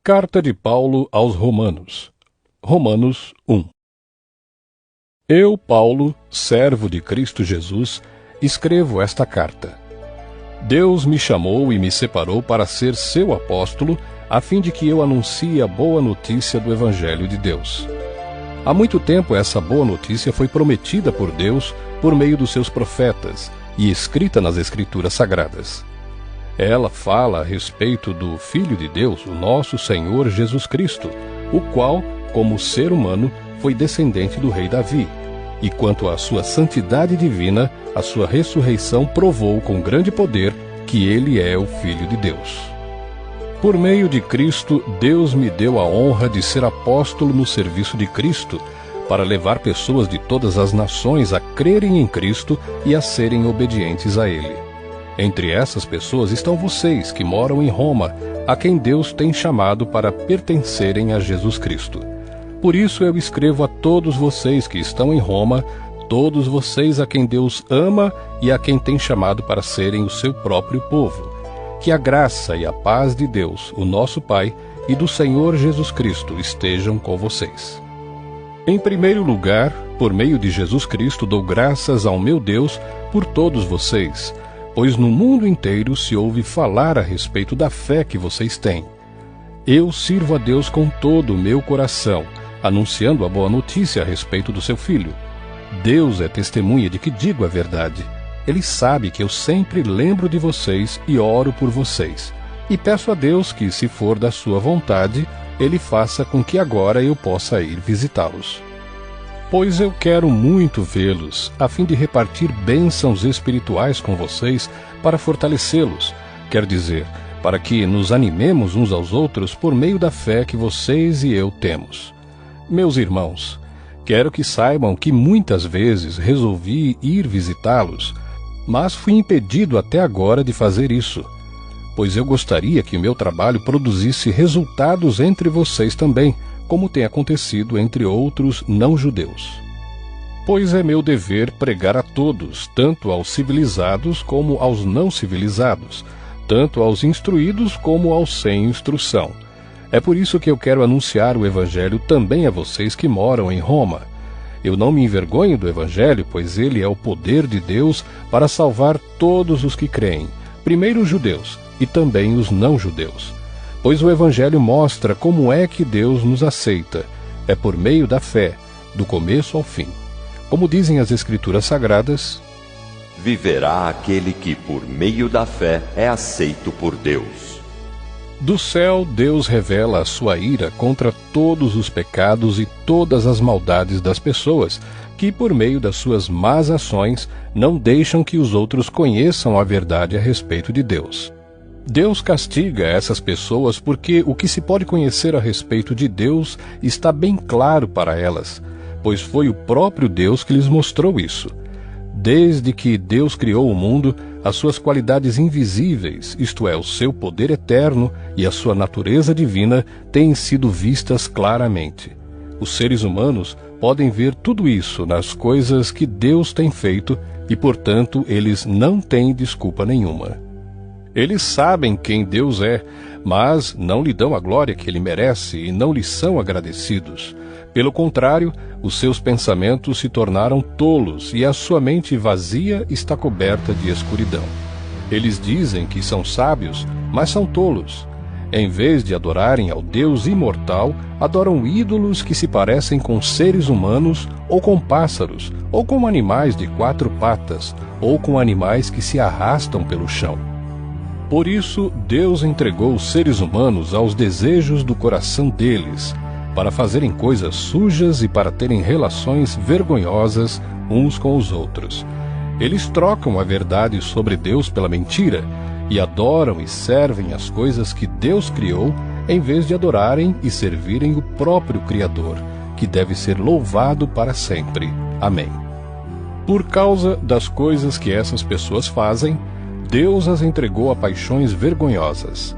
Carta de Paulo aos Romanos. Romanos 1. Eu, Paulo, servo de Cristo Jesus, escrevo esta carta. Deus me chamou e me separou para ser seu apóstolo, a fim de que eu anuncie a boa notícia do Evangelho de Deus. Há muito tempo essa boa notícia foi prometida por Deus por meio dos seus profetas e escrita nas Escrituras Sagradas. Ela fala a respeito do Filho de Deus, o nosso Senhor Jesus Cristo, o qual, como ser humano, foi descendente do rei Davi, e quanto à sua santidade divina, a sua ressurreição provou com grande poder que ele é o Filho de Deus. Por meio de Cristo, Deus me deu a honra de ser apóstolo no serviço de Cristo, para levar pessoas de todas as nações a crerem em Cristo e a serem obedientes a Ele. Entre essas pessoas estão vocês que moram em Roma, a quem Deus tem chamado para pertencerem a Jesus Cristo. Por isso eu escrevo a todos vocês que estão em Roma, todos vocês a quem Deus ama e a quem tem chamado para serem o seu próprio povo. Que a graça e a paz de Deus, o nosso Pai, e do Senhor Jesus Cristo estejam com vocês. Em primeiro lugar, por meio de Jesus Cristo, dou graças ao meu Deus por todos vocês, pois no mundo inteiro se ouve falar a respeito da fé que vocês têm. Eu sirvo a Deus com todo o meu coração, anunciando a boa notícia a respeito do seu Filho. Deus é testemunha de que digo a verdade. Ele sabe que eu sempre lembro de vocês e oro por vocês. E peço a Deus que, se for da sua vontade, Ele faça com que agora eu possa ir visitá-los. Pois eu quero muito vê-los, a fim de repartir bênçãos espirituais com vocês para fortalecê-los, quer dizer, para que nos animemos uns aos outros por meio da fé que vocês e eu temos. Meus irmãos, quero que saibam que muitas vezes resolvi ir visitá-los, mas fui impedido até agora de fazer isso, pois eu gostaria que o meu trabalho produzisse resultados entre vocês também, como tem acontecido entre outros não-judeus. Pois é meu dever pregar a todos, tanto aos civilizados como aos não civilizados, tanto aos instruídos como aos sem instrução. É por isso que eu quero anunciar o Evangelho também a vocês que moram em Roma. Eu não me envergonho do Evangelho, pois ele é o poder de Deus para salvar todos os que creem, primeiro os judeus e também os não-judeus. Pois o Evangelho mostra como é que Deus nos aceita. É por meio da fé, do começo ao fim. Como dizem as Escrituras Sagradas, viverá aquele que, por meio da fé, é aceito por Deus. Do céu, Deus revela a sua ira contra todos os pecados e todas as maldades das pessoas, que, por meio das suas más ações, não deixam que os outros conheçam a verdade a respeito de Deus. Deus castiga essas pessoas porque o que se pode conhecer a respeito de Deus está bem claro para elas, pois foi o próprio Deus que lhes mostrou isso. Desde que Deus criou o mundo, as suas qualidades invisíveis, isto é, o seu poder eterno e a sua natureza divina, têm sido vistas claramente. Os seres humanos podem ver tudo isso nas coisas que Deus tem feito e, portanto, eles não têm desculpa nenhuma. Eles sabem quem Deus é, mas não lhe dão a glória que ele merece e não lhe são agradecidos. Pelo contrário, os seus pensamentos se tornaram tolos e a sua mente vazia está coberta de escuridão. Eles dizem que são sábios, mas são tolos. Em vez de adorarem ao Deus imortal, adoram ídolos que se parecem com seres humanos, ou com pássaros, ou com animais de 4 patas, ou com animais que se arrastam pelo chão. Por isso, Deus entregou os seres humanos aos desejos do coração deles, para fazerem coisas sujas e para terem relações vergonhosas uns com os outros. Eles trocam a verdade sobre Deus pela mentira, e adoram e servem as coisas que Deus criou, em vez de adorarem e servirem o próprio Criador, que deve ser louvado para sempre. Amém. Por causa das coisas que essas pessoas fazem, Deus as entregou a paixões vergonhosas,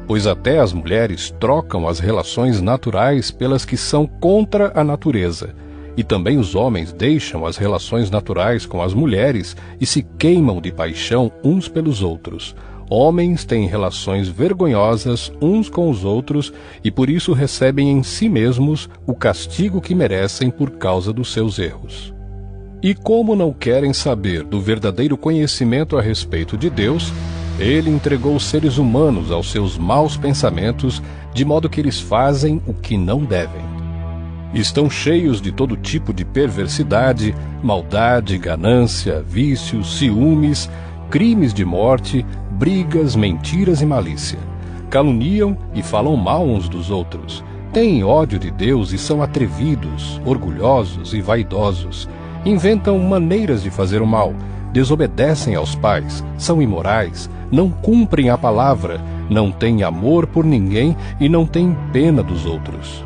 pois até as mulheres trocam as relações naturais pelas que são contra a natureza, e também os homens deixam as relações naturais com as mulheres e se queimam de paixão uns pelos outros. Homens têm relações vergonhosas uns com os outros e por isso recebem em si mesmos o castigo que merecem por causa dos seus erros. E como não querem saber do verdadeiro conhecimento a respeito de Deus, Ele entregou os seres humanos aos seus maus pensamentos, de modo que eles fazem o que não devem. Estão cheios de todo tipo de perversidade, maldade, ganância, vícios, ciúmes, crimes de morte, brigas, mentiras e malícia. Caluniam e falam mal uns dos outros. Têm ódio de Deus e são atrevidos, orgulhosos e vaidosos. Inventam maneiras de fazer o mal, desobedecem aos pais, são imorais, não cumprem a palavra, não têm amor por ninguém e não têm pena dos outros.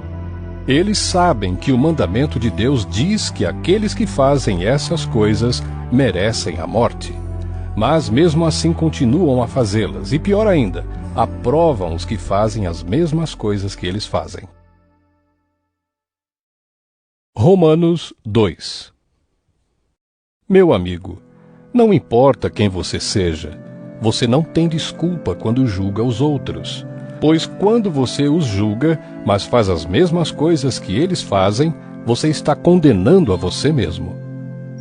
Eles sabem que o mandamento de Deus diz que aqueles que fazem essas coisas merecem a morte. Mas mesmo assim continuam a fazê-las, e pior ainda, aprovam os que fazem as mesmas coisas que eles fazem. Romanos 2. Meu amigo, não importa quem você seja, você não tem desculpa quando julga os outros. Pois quando você os julga, mas faz as mesmas coisas que eles fazem, você está condenando a você mesmo.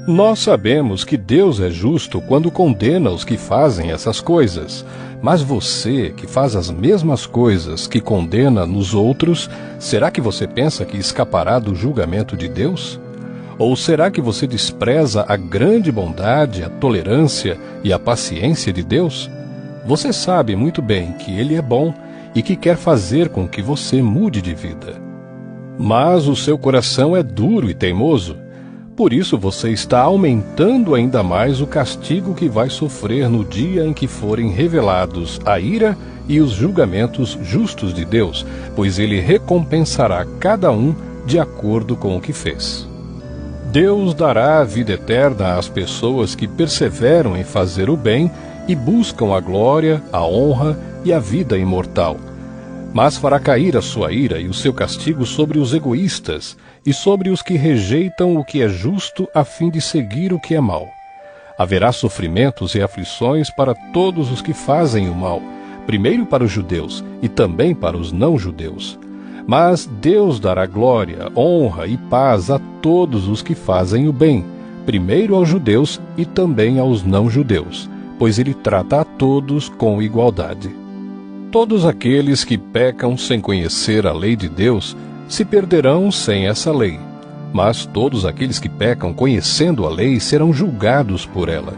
Nós sabemos que Deus é justo quando condena os que fazem essas coisas, mas você, que faz as mesmas coisas que condena nos outros, será que você pensa que escapará do julgamento de Deus? Ou será que você despreza a grande bondade, a tolerância e a paciência de Deus? Você sabe muito bem que Ele é bom e que quer fazer com que você mude de vida. Mas o seu coração é duro e teimoso. Por isso você está aumentando ainda mais o castigo que vai sofrer no dia em que forem revelados a ira e os julgamentos justos de Deus, pois Ele recompensará cada um de acordo com o que fez. Deus dará a vida eterna às pessoas que perseveram em fazer o bem e buscam a glória, a honra e a vida imortal. Mas fará cair a sua ira e o seu castigo sobre os egoístas e sobre os que rejeitam o que é justo a fim de seguir o que é mau. Haverá sofrimentos e aflições para todos os que fazem o mal, primeiro para os judeus e também para os não-judeus. Mas Deus dará glória, honra e paz a todos os que fazem o bem, primeiro aos judeus e também aos não-judeus, pois Ele trata a todos com igualdade. Todos aqueles que pecam sem conhecer a lei de Deus se perderão sem essa lei, mas todos aqueles que pecam conhecendo a lei serão julgados por ela,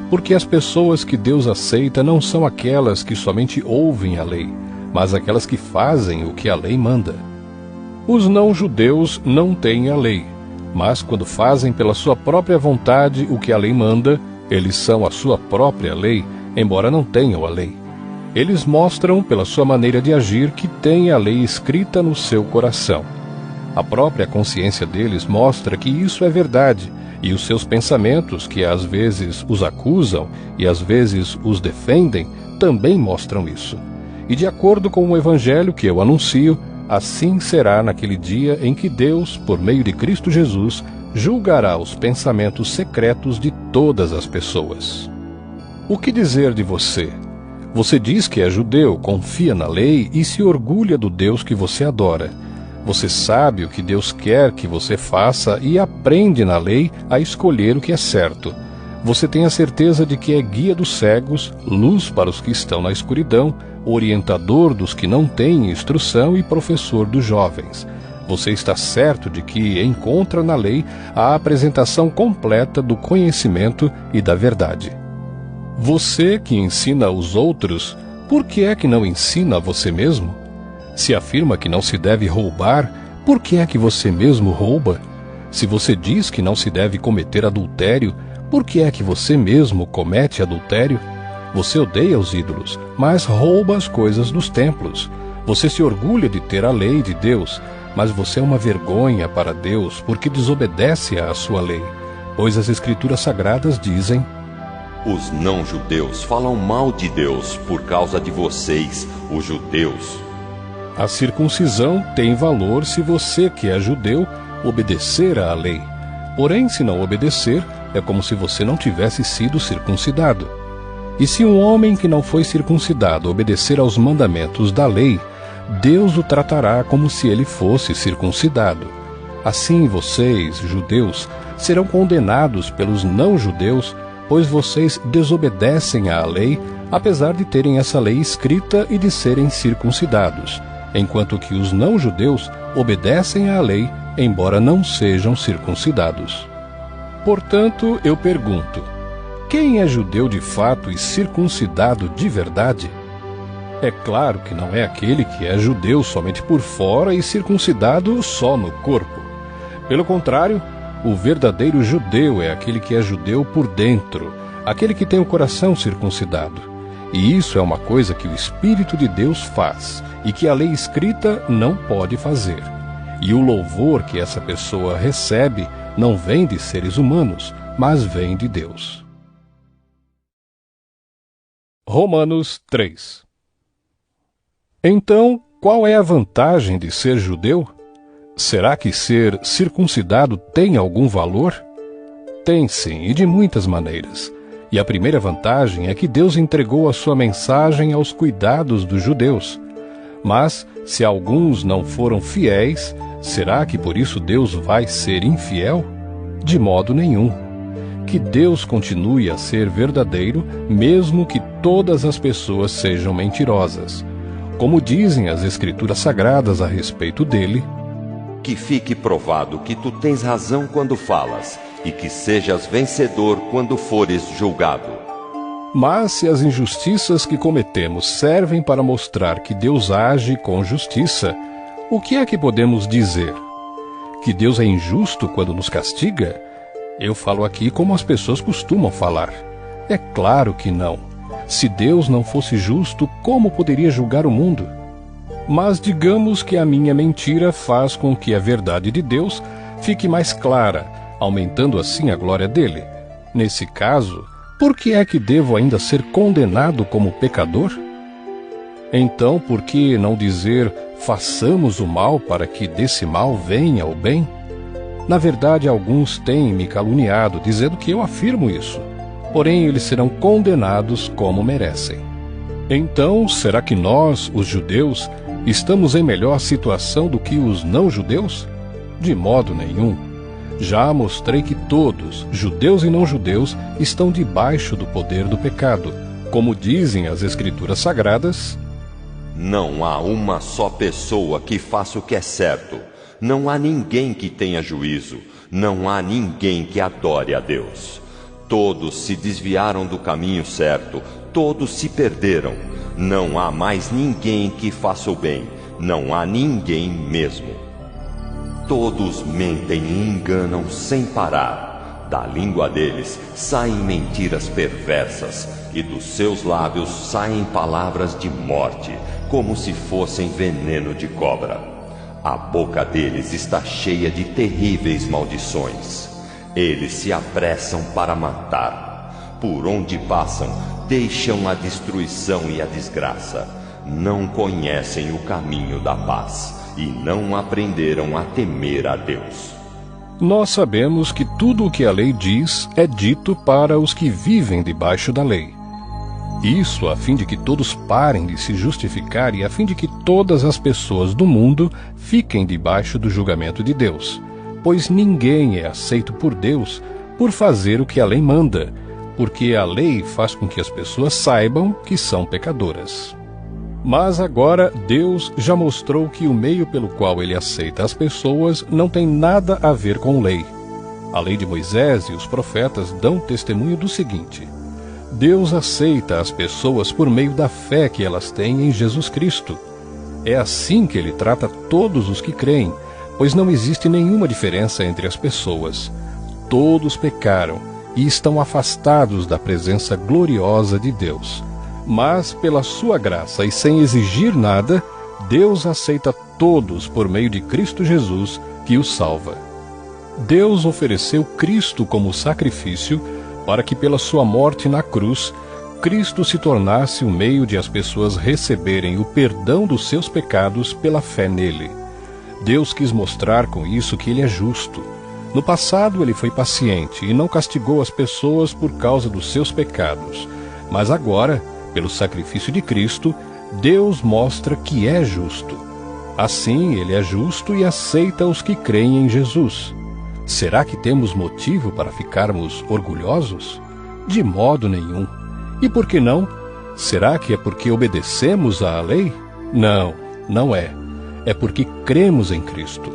porque as pessoas que Deus aceita não são aquelas que somente ouvem a lei, mas aquelas que fazem o que a lei manda. Os não-judeus não têm a lei, mas quando fazem pela sua própria vontade o que a lei manda, eles são a sua própria lei, embora não tenham a lei. Eles mostram, pela sua maneira de agir, que têm a lei escrita no seu coração. A própria consciência deles mostra que isso é verdade, e os seus pensamentos, que às vezes os acusam e às vezes os defendem, também mostram isso. E de acordo com o Evangelho que eu anuncio, assim será naquele dia em que Deus, por meio de Cristo Jesus, julgará os pensamentos secretos de todas as pessoas. O que dizer de você? Você diz que é judeu, confia na lei e se orgulha do Deus que você adora. Você sabe o que Deus quer que você faça e aprende na lei a escolher o que é certo. Você tem a certeza de que é guia dos cegos, luz para os que estão na escuridão, orientador dos que não têm instrução e professor dos jovens. Você está certo de que encontra na lei a apresentação completa do conhecimento e da verdade. Você que ensina os outros, por que é que não ensina a você mesmo? Se afirma que não se deve roubar, por que é que você mesmo rouba? Se você diz que não se deve cometer adultério, por que é que você mesmo comete adultério? Você odeia os ídolos, mas rouba as coisas dos templos. Você se orgulha de ter a lei de Deus, mas você é uma vergonha para Deus porque desobedece à sua lei, pois as Escrituras Sagradas dizem: Os não-judeus falam mal de Deus por causa de vocês, os judeus. A circuncisão tem valor se você, que é judeu, obedecer à lei. Porém, se não obedecer, é como se você não tivesse sido circuncidado. E se um homem que não foi circuncidado obedecer aos mandamentos da lei, Deus o tratará como se ele fosse circuncidado. Assim vocês, judeus, serão condenados pelos não-judeus, pois vocês desobedecem à lei, apesar de terem essa lei escrita e de serem circuncidados, enquanto que os não-judeus obedecem à lei, embora não sejam circuncidados. Portanto, eu pergunto: quem é judeu de fato e circuncidado de verdade? É claro que não é aquele que é judeu somente por fora e circuncidado só no corpo. Pelo contrário, o verdadeiro judeu é aquele que é judeu por dentro, aquele que tem o coração circuncidado. E isso é uma coisa que o Espírito de Deus faz e que a lei escrita não pode fazer. E o louvor que essa pessoa recebe não vem de seres humanos, mas vem de Deus. Romanos 3. Então, qual é a vantagem de ser judeu? Será que ser circuncidado tem algum valor? Tem sim, e de muitas maneiras. E a primeira vantagem é que Deus entregou a sua mensagem aos cuidados dos judeus. Mas, se alguns não foram fiéis, será que por isso Deus vai ser infiel? De modo nenhum. Que Deus continue a ser verdadeiro, mesmo que todas as pessoas sejam mentirosas. Como dizem as Escrituras Sagradas a respeito dele: que fique provado que tu tens razão quando falas, e que sejas vencedor quando fores julgado. Mas se as injustiças que cometemos servem para mostrar que Deus age com justiça, o que é que podemos dizer? Que Deus é injusto quando nos castiga? Eu falo aqui como as pessoas costumam falar. É claro que não. Se Deus não fosse justo, como poderia julgar o mundo? Mas digamos que a minha mentira faz com que a verdade de Deus fique mais clara, aumentando assim a glória dele. Nesse caso, por que é que devo ainda ser condenado como pecador? Então, por que não dizer: façamos o mal para que desse mal venha o bem? Na verdade, alguns têm me caluniado, dizendo que eu afirmo isso. Porém, eles serão condenados como merecem. Então, será que nós, os judeus, estamos em melhor situação do que os não-judeus? De modo nenhum. Já mostrei que todos, judeus e não-judeus, estão debaixo do poder do pecado. Como dizem as Escrituras Sagradas: não há uma só pessoa que faça o que é certo. Não há ninguém que tenha juízo. Não há ninguém que adore a Deus. Todos se desviaram do caminho certo. Todos se perderam. Não há mais ninguém que faça o bem. Não há ninguém mesmo. Todos mentem e enganam sem parar. Da língua deles saem mentiras perversas, e dos seus lábios saem palavras de morte, como se fossem veneno de cobra. A boca deles está cheia de terríveis maldições. Eles se apressam para matar. Por onde passam, deixam a destruição e a desgraça. Não conhecem o caminho da paz e não aprenderam a temer a Deus. Nós sabemos que tudo o que a lei diz é dito para os que vivem debaixo da lei. Isso a fim de que todos parem de se justificar e a fim de que todas as pessoas do mundo fiquem debaixo do julgamento de Deus. Pois ninguém é aceito por Deus por fazer o que a lei manda, porque a lei faz com que as pessoas saibam que são pecadoras. Mas agora Deus já mostrou que o meio pelo qual ele aceita as pessoas não tem nada a ver com lei. A lei de Moisés e os profetas dão testemunho do seguinte: Deus aceita as pessoas por meio da fé que elas têm em Jesus Cristo. É assim que ele trata todos os que creem, pois não existe nenhuma diferença entre as pessoas. Todos pecaram e estão afastados da presença gloriosa de Deus. Mas, pela sua graça e sem exigir nada, Deus aceita todos por meio de Cristo Jesus, que os salva. Deus ofereceu Cristo como sacrifício para que pela sua morte na cruz, Cristo se tornasse o meio de as pessoas receberem o perdão dos seus pecados pela fé nele. Deus quis mostrar com isso que ele é justo. No passado ele foi paciente e não castigou as pessoas por causa dos seus pecados. Mas agora, pelo sacrifício de Cristo, Deus mostra que é justo. Assim, ele é justo e aceita os que creem em Jesus. Será que temos motivo para ficarmos orgulhosos? De modo nenhum. E por que não? Será que é porque obedecemos à lei? Não, não é. É porque cremos em Cristo.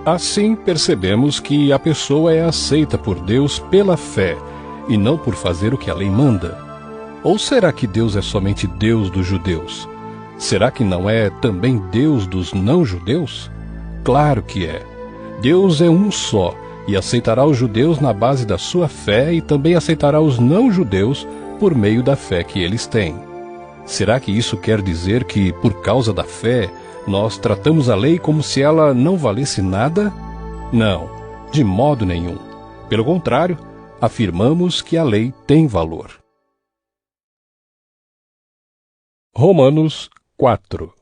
Assim, percebemos que a pessoa é aceita por Deus pela fé e não por fazer o que a lei manda. Ou será que Deus é somente Deus dos judeus? Será que não é também Deus dos não-judeus? Claro que é. Deus é um só e aceitará os judeus na base da sua fé e também aceitará os não-judeus por meio da fé que eles têm. Será que isso quer dizer que, por causa da fé, nós tratamos a lei como se ela não valesse nada? Não, de modo nenhum. Pelo contrário, afirmamos que a lei tem valor. Romanos 4.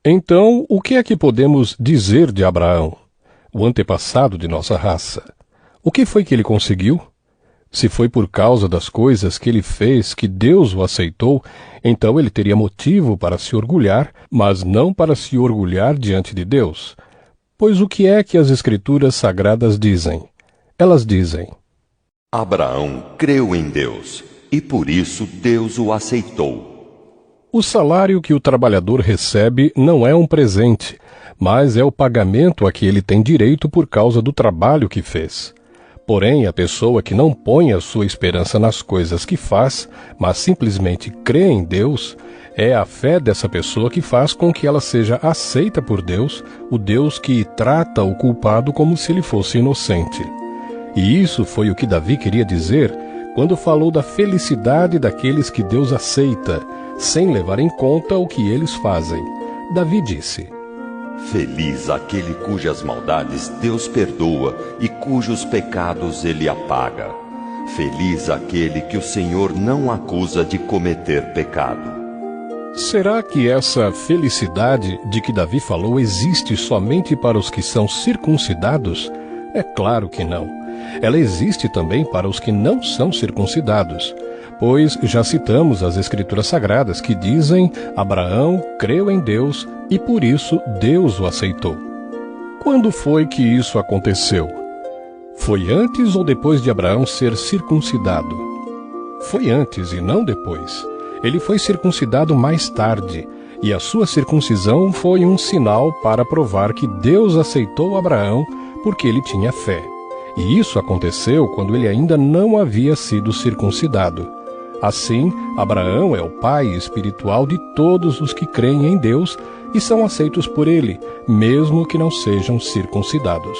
Então, o que é que podemos dizer de Abraão, o antepassado de nossa raça? O que foi que ele conseguiu? Se foi por causa das coisas que ele fez que Deus o aceitou, então ele teria motivo para se orgulhar, mas não para se orgulhar diante de Deus. Pois o que é que as Escrituras Sagradas dizem? Elas dizem: Abraão creu em Deus, e por isso Deus o aceitou. O salário que o trabalhador recebe não é um presente, mas é o pagamento a que ele tem direito por causa do trabalho que fez. Porém, a pessoa que não põe a sua esperança nas coisas que faz, mas simplesmente crê em Deus, é a fé dessa pessoa que faz com que ela seja aceita por Deus, o Deus que trata o culpado como se ele fosse inocente. E isso foi o que Davi queria dizer quando falou da felicidade daqueles que Deus aceita, sem levar em conta o que eles fazem. Davi disse: Feliz aquele cujas maldades Deus perdoa e cujos pecados ele apaga. Feliz aquele que o Senhor não acusa de cometer pecado. Será que essa felicidade de que Davi falou existe somente para os que são circuncidados? É claro que não. Ela existe também para os que não são circuncidados. Pois já citamos as Escrituras Sagradas que dizem: Abraão creu em Deus e por isso Deus o aceitou. Quando foi que isso aconteceu? Foi antes ou depois de Abraão ser circuncidado? Foi antes e não depois. Ele foi circuncidado mais tarde, e a sua circuncisão foi um sinal para provar que Deus aceitou Abraão porque ele tinha fé. E isso aconteceu quando ele ainda não havia sido circuncidado. Assim, Abraão é o pai espiritual de todos os que creem em Deus e são aceitos por ele, mesmo que não sejam circuncidados.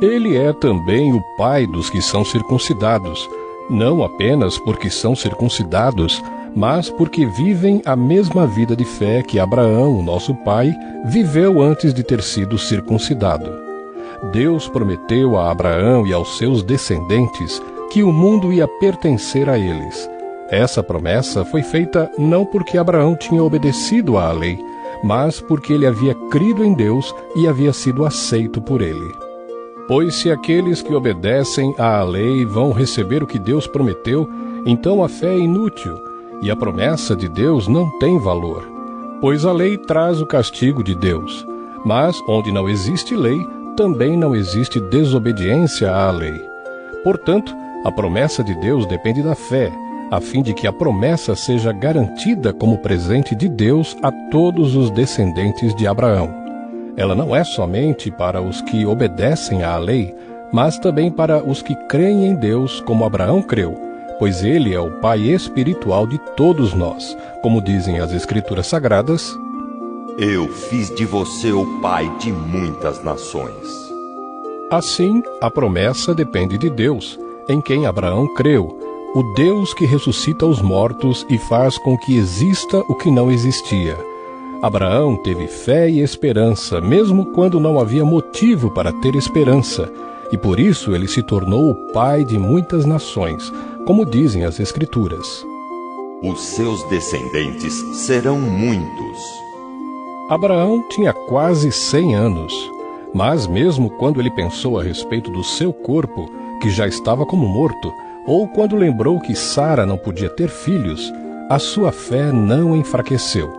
Ele é também o pai dos que são circuncidados, não apenas porque são circuncidados, mas porque vivem a mesma vida de fé que Abraão, o nosso pai, viveu antes de ter sido circuncidado. Deus prometeu a Abraão e aos seus descendentes que o mundo ia pertencer a eles. Essa promessa foi feita não porque Abraão tinha obedecido à lei, mas porque ele havia crido em Deus e havia sido aceito por ele. Pois se aqueles que obedecem à lei vão receber o que Deus prometeu, então a fé é inútil e a promessa de Deus não tem valor. Pois a lei traz o castigo de Deus, mas onde não existe lei, também não existe desobediência à lei. Portanto, a promessa de Deus depende da fé, a fim de que a promessa seja garantida como presente de Deus a todos os descendentes de Abraão. Ela não é somente para os que obedecem à lei, mas também para os que creem em Deus como Abraão creu, pois ele é o pai espiritual de todos nós, como dizem as Escrituras Sagradas: Eu fiz de você o pai de muitas nações. Assim, a promessa depende de Deus, em quem Abraão creu, o Deus que ressuscita os mortos e faz com que exista o que não existia. Abraão teve fé e esperança, mesmo quando não havia motivo para ter esperança, e por isso ele se tornou o pai de muitas nações, como dizem as Escrituras. Os seus descendentes serão muitos. Abraão tinha quase 100 anos, mas mesmo quando ele pensou a respeito do seu corpo, que já estava como morto, ou quando lembrou que Sara não podia ter filhos, a sua fé não enfraqueceu.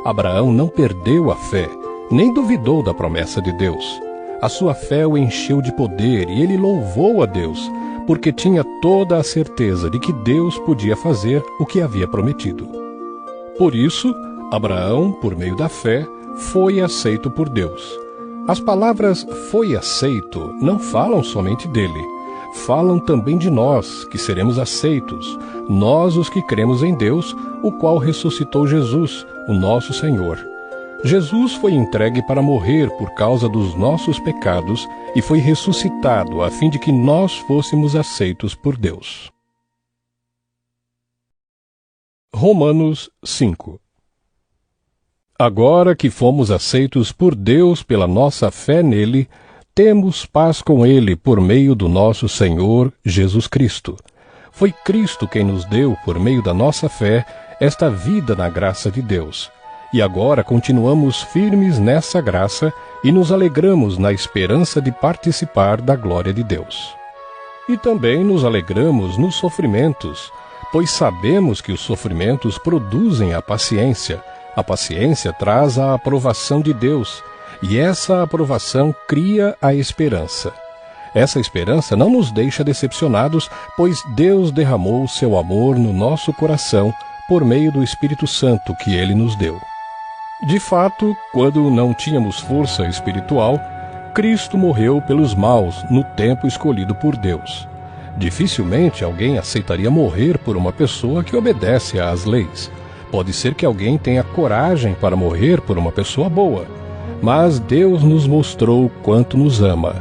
Abraão não perdeu a fé, nem duvidou da promessa de Deus. A sua fé o encheu de poder e ele louvou a Deus, porque tinha toda a certeza de que Deus podia fazer o que havia prometido. Por isso, Abraão, por meio da fé, foi aceito por Deus. As palavras "foi aceito" não falam somente dele, falam também de nós, que seremos aceitos, nós os que cremos em Deus, o qual ressuscitou Jesus, o nosso Senhor. Jesus foi entregue para morrer por causa dos nossos pecados e foi ressuscitado a fim de que nós fôssemos aceitos por Deus. Romanos 5. Agora que fomos aceitos por Deus pela nossa fé nele, temos paz com ele por meio do nosso Senhor Jesus Cristo. Foi Cristo quem nos deu, por meio da nossa fé, esta vida na graça de Deus. E agora continuamos firmes nessa graça e nos alegramos na esperança de participar da glória de Deus. E também nos alegramos nos sofrimentos, pois sabemos que os sofrimentos produzem a paciência. A paciência traz a aprovação de Deus, e essa aprovação cria a esperança. Essa esperança não nos deixa decepcionados, pois Deus derramou o seu amor no nosso coração por meio do Espírito Santo que ele nos deu. De fato, quando não tínhamos força espiritual, Cristo morreu pelos maus no tempo escolhido por Deus. Dificilmente alguém aceitaria morrer por uma pessoa que obedece às leis. Pode ser que alguém tenha coragem para morrer por uma pessoa boa, mas Deus nos mostrou quanto nos ama.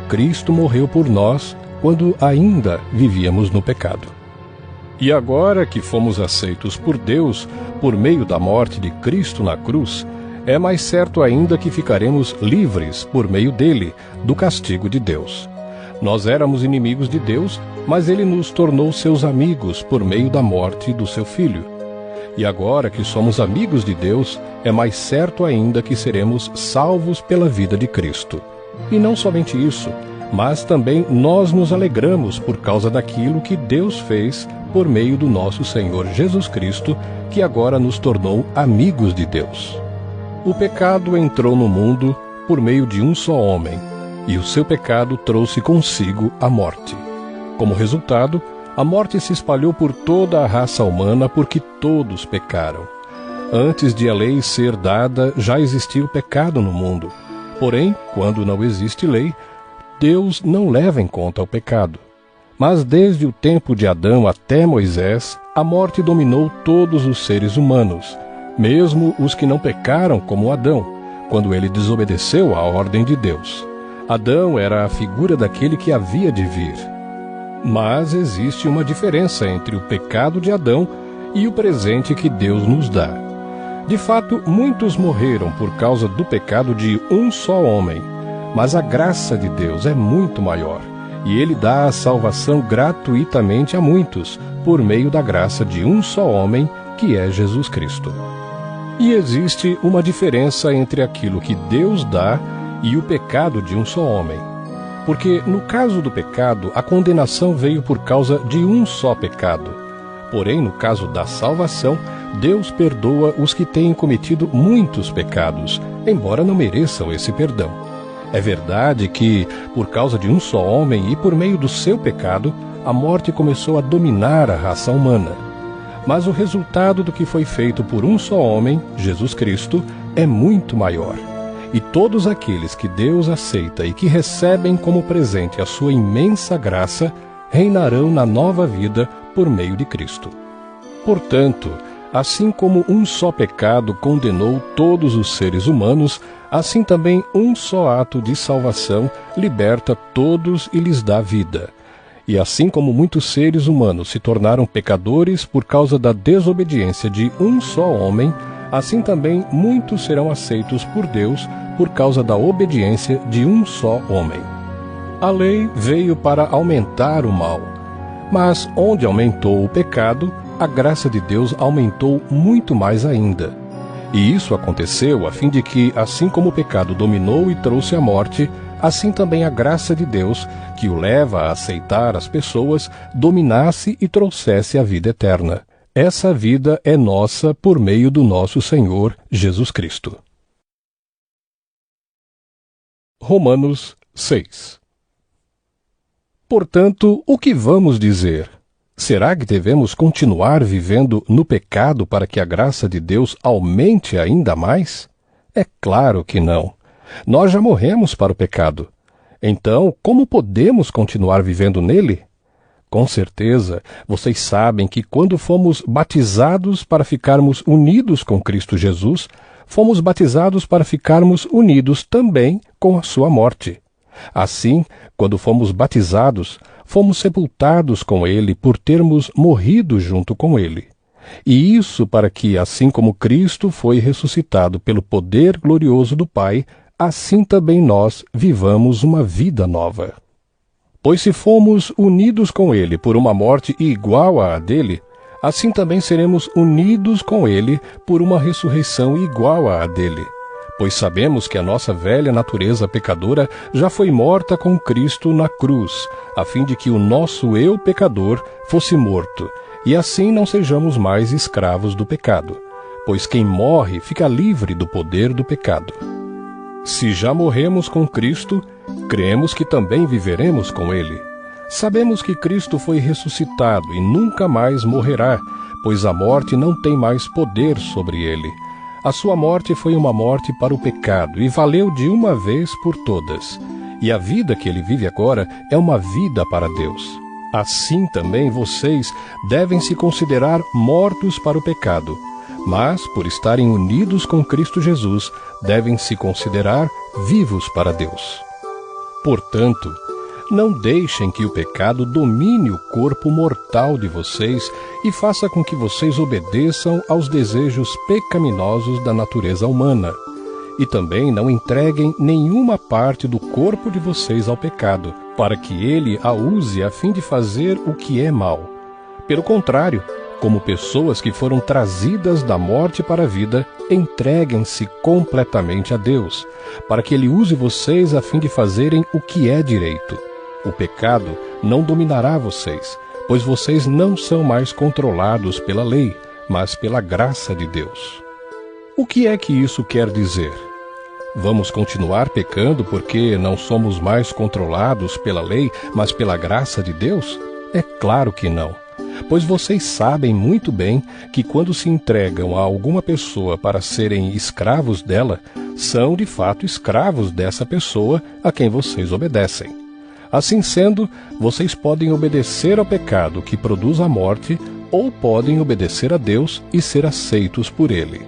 Cristo morreu por nós quando ainda vivíamos no pecado. E agora que fomos aceitos por Deus por meio da morte de Cristo na cruz, é mais certo ainda que ficaremos livres por meio dele do castigo de Deus. Nós éramos inimigos de Deus, mas ele nos tornou seus amigos por meio da morte do seu Filho. E agora que somos amigos de Deus, é mais certo ainda que seremos salvos pela vida de Cristo. E não somente isso, mas também nós nos alegramos por causa daquilo que Deus fez por meio do nosso Senhor Jesus Cristo, que agora nos tornou amigos de Deus. O pecado entrou no mundo por meio de um só homem, e o seu pecado trouxe consigo a morte. Como resultado, a morte se espalhou por toda a raça humana porque todos pecaram. Antes de a lei ser dada, já existia o pecado no mundo. Porém, quando não existe lei, Deus não leva em conta o pecado. Mas desde o tempo de Adão até Moisés, a morte dominou todos os seres humanos, mesmo os que não pecaram como Adão, quando ele desobedeceu à ordem de Deus. Adão era a figura daquele que havia de vir. Mas existe uma diferença entre o pecado de Adão e o presente que Deus nos dá. De fato, muitos morreram por causa do pecado de um só homem, mas a graça de Deus é muito maior, e ele dá a salvação gratuitamente a muitos, por meio da graça de um só homem, que é Jesus Cristo. E existe uma diferença entre aquilo que Deus dá e o pecado de um só homem. Porque, no caso do pecado, a condenação veio por causa de um só pecado. Porém, no caso da salvação, Deus perdoa os que têm cometido muitos pecados, embora não mereçam esse perdão. É verdade que, por causa de um só homem e por meio do seu pecado, a morte começou a dominar a raça humana. Mas o resultado do que foi feito por um só homem, Jesus Cristo, é muito maior. E todos aqueles que Deus aceita e que recebem como presente a sua imensa graça, reinarão na nova vida por meio de Cristo. Portanto, assim como um só pecado condenou todos os seres humanos, assim também um só ato de salvação liberta todos e lhes dá vida. E assim como muitos seres humanos se tornaram pecadores por causa da desobediência de um só homem, assim também muitos serão aceitos por Deus por causa da obediência de um só homem. A lei veio para aumentar o mal, mas onde aumentou o pecado, a graça de Deus aumentou muito mais ainda. E isso aconteceu a fim de que, assim como o pecado dominou e trouxe a morte, assim também a graça de Deus, que o leva a aceitar as pessoas, dominasse e trouxesse a vida eterna. Essa vida é nossa por meio do nosso Senhor Jesus Cristo. Romanos 6. Portanto, o que vamos dizer? Será que devemos continuar vivendo no pecado para que a graça de Deus aumente ainda mais? É claro que não. Nós já morremos para o pecado. Então, como podemos continuar vivendo nele? Com certeza, vocês sabem que quando fomos batizados para ficarmos unidos com Cristo Jesus, fomos batizados para ficarmos unidos também com a sua morte. Assim, quando fomos batizados, fomos sepultados com ele por termos morrido junto com ele. E isso para que, assim como Cristo foi ressuscitado pelo poder glorioso do Pai, assim também nós vivamos uma vida nova. Pois se fomos unidos com ele por uma morte igual à dele, assim também seremos unidos com ele por uma ressurreição igual à dele. Pois sabemos que a nossa velha natureza pecadora já foi morta com Cristo na cruz, a fim de que o nosso eu pecador fosse morto, e assim não sejamos mais escravos do pecado. Pois quem morre fica livre do poder do pecado. Se já morremos com Cristo, cremos que também viveremos com ele. Sabemos que Cristo foi ressuscitado e nunca mais morrerá, pois a morte não tem mais poder sobre ele. A sua morte foi uma morte para o pecado e valeu de uma vez por todas. E a vida que ele vive agora é uma vida para Deus. Assim também vocês devem se considerar mortos para o pecado, mas, por estarem unidos com Cristo Jesus, devem se considerar vivos para Deus. Portanto, não deixem que o pecado domine o corpo mortal de vocês e faça com que vocês obedeçam aos desejos pecaminosos da natureza humana. E também não entreguem nenhuma parte do corpo de vocês ao pecado, para que ele a use a fim de fazer o que é mal. Pelo contrário, como pessoas que foram trazidas da morte para a vida, entreguem-se completamente a Deus, para que ele use vocês a fim de fazerem o que é direito. O pecado não dominará vocês, pois vocês não são mais controlados pela lei, mas pela graça de Deus. O que é que isso quer dizer? Vamos continuar pecando porque não somos mais controlados pela lei, mas pela graça de Deus? É claro que não. Pois vocês sabem muito bem que quando se entregam a alguma pessoa para serem escravos dela, são de fato escravos dessa pessoa a quem vocês obedecem. Assim sendo, vocês podem obedecer ao pecado que produz a morte, ou podem obedecer a Deus e ser aceitos por ele.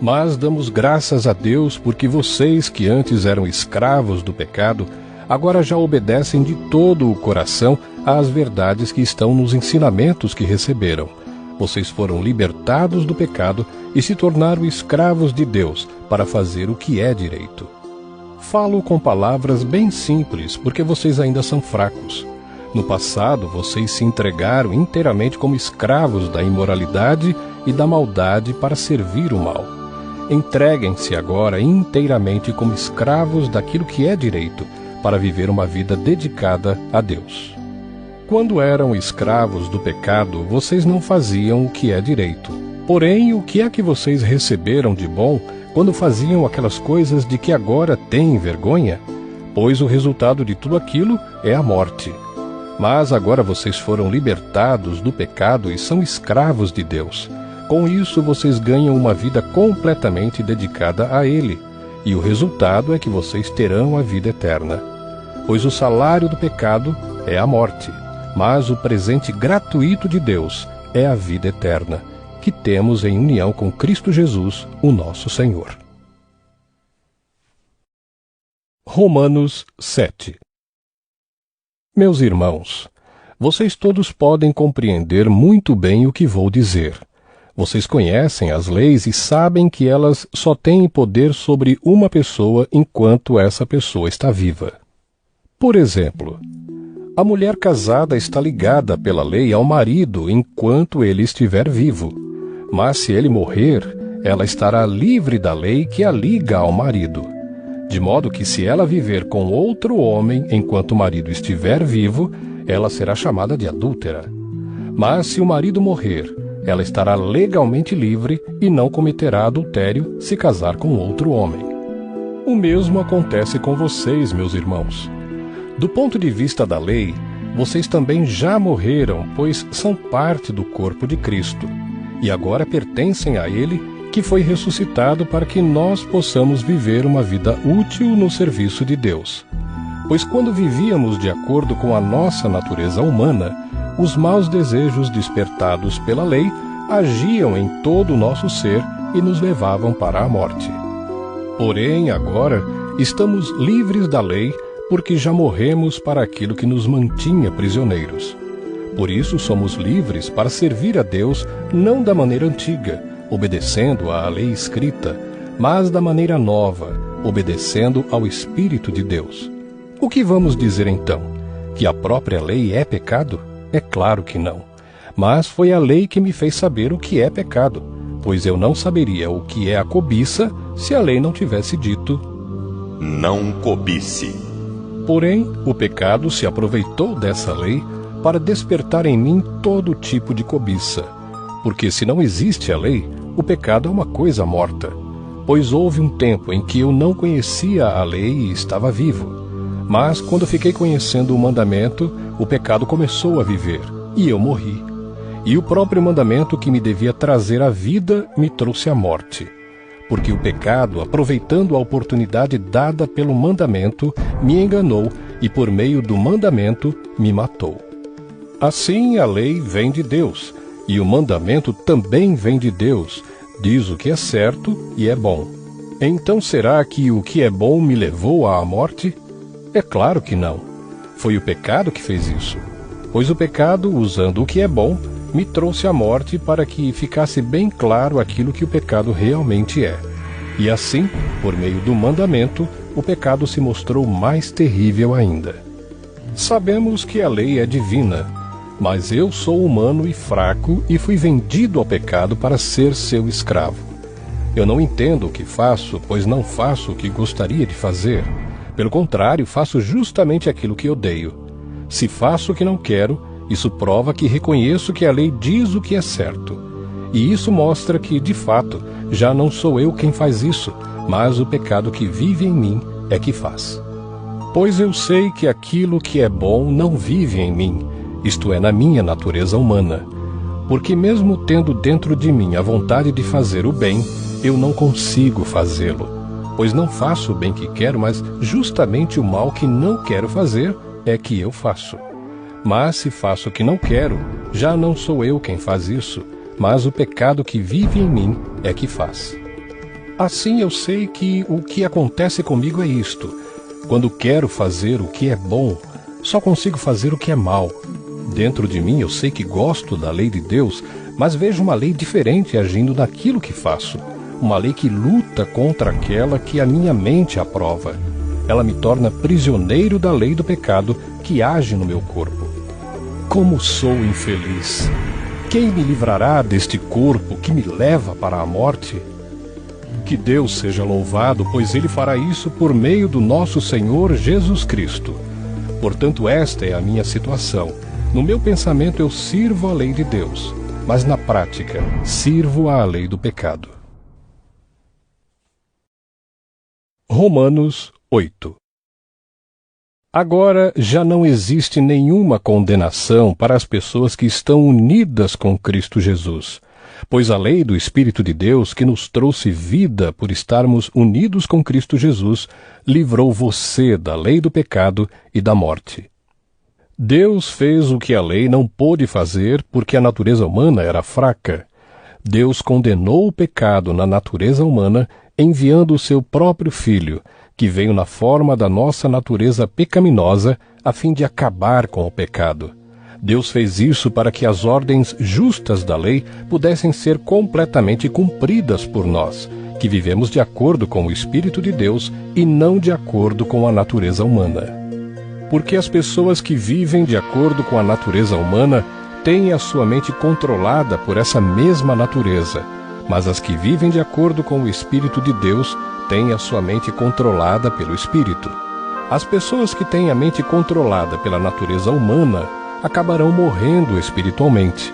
Mas damos graças a Deus porque vocês que antes eram escravos do pecado, agora já obedecem de todo o coração às verdades que estão nos ensinamentos que receberam. Vocês foram libertados do pecado e se tornaram escravos de Deus para fazer o que é direito. Falo com palavras bem simples, porque vocês ainda são fracos. No passado, vocês se entregaram inteiramente como escravos da imoralidade e da maldade para servir o mal. Entreguem-se agora inteiramente como escravos daquilo que é direito, para viver uma vida dedicada a Deus. Quando eram escravos do pecado, vocês não faziam o que é direito. Porém, o que é que vocês receberam de bom quando faziam aquelas coisas de que agora têm vergonha? Pois o resultado de tudo aquilo é a morte. Mas agora vocês foram libertados do pecado e são escravos de Deus. Com isso, vocês ganham uma vida completamente dedicada a Ele, e o resultado é que vocês terão a vida eterna. Pois o salário do pecado é a morte, mas o presente gratuito de Deus é a vida eterna, que temos em união com Cristo Jesus, o nosso Senhor. Romanos 7. Meus irmãos, vocês todos podem compreender muito bem o que vou dizer. Vocês conhecem as leis e sabem que elas só têm poder sobre uma pessoa enquanto essa pessoa está viva. Por exemplo, a mulher casada está ligada pela lei ao marido enquanto ele estiver vivo. Mas se ele morrer, ela estará livre da lei que a liga ao marido. de modo que se ela viver com outro homem enquanto o marido estiver vivo, ela será chamada de adúltera. Mas se o marido morrer, ela estará legalmente livre e não cometerá adultério se casar com outro homem. O mesmo acontece com vocês, meus irmãos. Do ponto de vista da lei, vocês também já morreram, pois são parte do corpo de Cristo, e agora pertencem a Ele, que foi ressuscitado para que nós possamos viver uma vida útil no serviço de Deus. Pois quando vivíamos de acordo com a nossa natureza humana, os maus desejos despertados pela lei agiam em todo o nosso ser e nos levavam para a morte. Porém, agora, estamos livres da lei, porque já morremos para aquilo que nos mantinha prisioneiros. Por isso somos livres para servir a Deus não da maneira antiga, obedecendo à lei escrita, mas da maneira nova, obedecendo ao Espírito de Deus. O que vamos dizer então? Que a própria lei é pecado? É claro que não. Mas foi a lei que me fez saber o que é pecado, pois eu não saberia o que é a cobiça se a lei não tivesse dito: não cobice. Porém, o pecado se aproveitou dessa lei para despertar em mim todo tipo de cobiça. Porque se não existe a lei, o pecado é uma coisa morta. Pois houve um tempo em que eu não conhecia a lei e estava vivo. Mas quando fiquei conhecendo o mandamento, o pecado começou a viver, e eu morri. E o próprio mandamento que me devia trazer a vida me trouxe a morte. Porque o pecado, aproveitando a oportunidade dada pelo mandamento, me enganou e por meio do mandamento me matou. Assim a lei vem de Deus, e o mandamento também vem de Deus, diz o que é certo e é bom. Então será que o que é bom me levou à morte? É claro que não. Foi o pecado que fez isso. Pois o pecado, usando o que é bom, me trouxe a morte para que ficasse bem claro aquilo que o pecado realmente é. E assim, por meio do mandamento, o pecado se mostrou mais terrível ainda. Sabemos que a lei é divina, mas eu sou humano e fraco e fui vendido ao pecado para ser seu escravo. Eu não entendo o que faço, pois não faço o que gostaria de fazer. Pelo contrário, faço justamente aquilo que odeio. Se faço o que não quero, isso prova que reconheço que a lei diz o que é certo. E isso mostra que, de fato, já não sou eu quem faz isso, mas o pecado que vive em mim é que faz. Pois eu sei que aquilo que é bom não vive em mim, isto é, na minha natureza humana. Porque mesmo tendo dentro de mim a vontade de fazer o bem, eu não consigo fazê-lo. Pois não faço o bem que quero, mas justamente o mal que não quero fazer é que eu faço. Mas se faço o que não quero, já não sou eu quem faz isso, mas o pecado que vive em mim é que faz. Assim eu sei que o que acontece comigo é isto: quando quero fazer o que é bom, só consigo fazer o que é mal. Dentro de mim eu sei que gosto da lei de Deus, mas vejo uma lei diferente agindo naquilo que faço. Uma lei que luta contra aquela que a minha mente aprova. Ela me torna prisioneiro da lei do pecado que age no meu corpo. Como sou infeliz! Quem me livrará deste corpo que me leva para a morte? Que Deus seja louvado, pois Ele fará isso por meio do nosso Senhor Jesus Cristo. Portanto, esta é a minha situação. No meu pensamento eu sirvo a lei de Deus, mas na prática sirvo à lei do pecado. Romanos 8. Agora já não existe nenhuma condenação para as pessoas que estão unidas com Cristo Jesus, pois a lei do Espírito de Deus, que nos trouxe vida por estarmos unidos com Cristo Jesus, livrou você da lei do pecado e da morte. Deus fez o que a lei não pôde fazer porque a natureza humana era fraca. Deus condenou o pecado na natureza humana enviando o seu próprio Filho, que veio na forma da nossa natureza pecaminosa, a fim de acabar com o pecado. Deus fez isso para que as ordens justas da lei pudessem ser completamente cumpridas por nós, que vivemos de acordo com o Espírito de Deus e não de acordo com a natureza humana. Porque as pessoas que vivem de acordo com a natureza humana têm a sua mente controlada por essa mesma natureza, mas as que vivem de acordo com o Espírito de Deus têm a sua mente controlada pelo Espírito. As pessoas que têm a mente controlada pela natureza humana acabarão morrendo espiritualmente,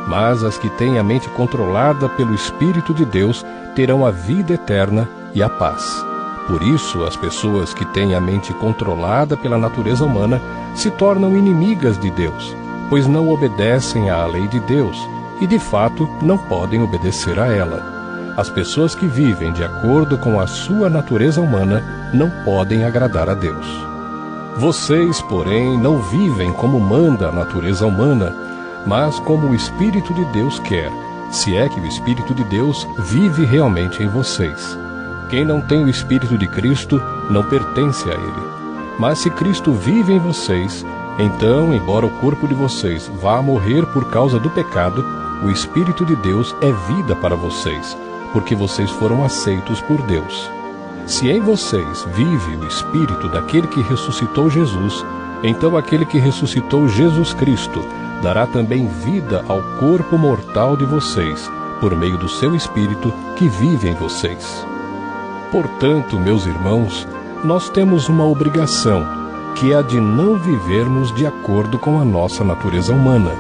mas as que têm a mente controlada pelo Espírito de Deus terão a vida eterna e a paz. Por isso, as pessoas que têm a mente controlada pela natureza humana se tornam inimigas de Deus, pois não obedecem à lei de Deus e, de fato, não podem obedecer a ela. As pessoas que vivem de acordo com a sua natureza humana não podem agradar a Deus. Vocês, porém, não vivem como manda a natureza humana, mas como o Espírito de Deus quer, se é que o Espírito de Deus vive realmente em vocês. Quem não tem o Espírito de Cristo não pertence a Ele. Mas se Cristo vive em vocês, então, embora o corpo de vocês vá morrer por causa do pecado, o Espírito de Deus é vida para vocês, porque vocês foram aceitos por Deus. Se em vocês vive o Espírito daquele que ressuscitou Jesus, então aquele que ressuscitou Jesus Cristo dará também vida ao corpo mortal de vocês, por meio do seu Espírito que vive em vocês. Portanto, meus irmãos, nós temos uma obrigação, que é a de não vivermos de acordo com a nossa natureza humana.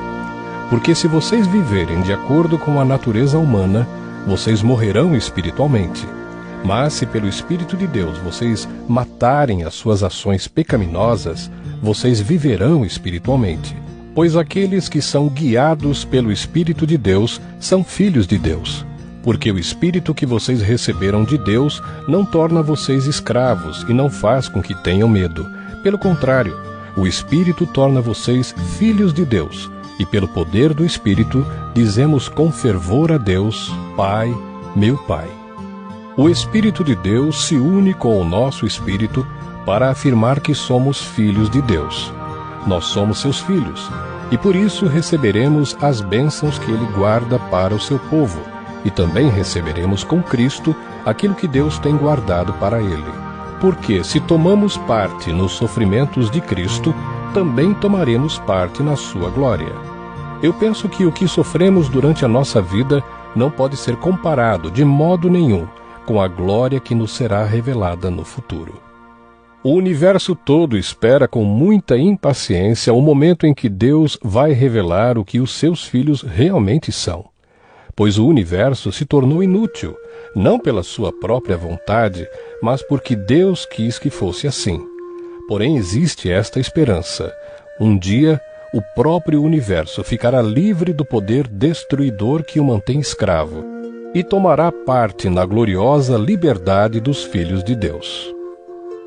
Porque se vocês viverem de acordo com a natureza humana, vocês morrerão espiritualmente. Mas se pelo Espírito de Deus vocês matarem as suas ações pecaminosas, vocês viverão espiritualmente. Pois aqueles que são guiados pelo Espírito de Deus são filhos de Deus. Porque o Espírito que vocês receberam de Deus não torna vocês escravos e não faz com que tenham medo. Pelo contrário, o Espírito torna vocês filhos de Deus. E pelo poder do Espírito, dizemos com fervor a Deus, Pai, meu Pai. O Espírito de Deus se une com o nosso Espírito para afirmar que somos filhos de Deus. Nós somos seus filhos, e por isso receberemos as bênçãos que Ele guarda para o seu povo. E também receberemos com Cristo aquilo que Deus tem guardado para Ele. Porque se tomamos parte nos sofrimentos de Cristo, também tomaremos parte na sua glória. Eu penso que o que sofremos durante a nossa vida não pode ser comparado de modo nenhum com a glória que nos será revelada no futuro. O universo todo espera com muita impaciência o momento em que Deus vai revelar o que os seus filhos realmente são. Pois o universo se tornou inútil, não pela sua própria vontade, mas porque Deus quis que fosse assim. Porém existe esta esperança. Um dia, o próprio universo ficará livre do poder destruidor que o mantém escravo, e tomará parte na gloriosa liberdade dos filhos de Deus.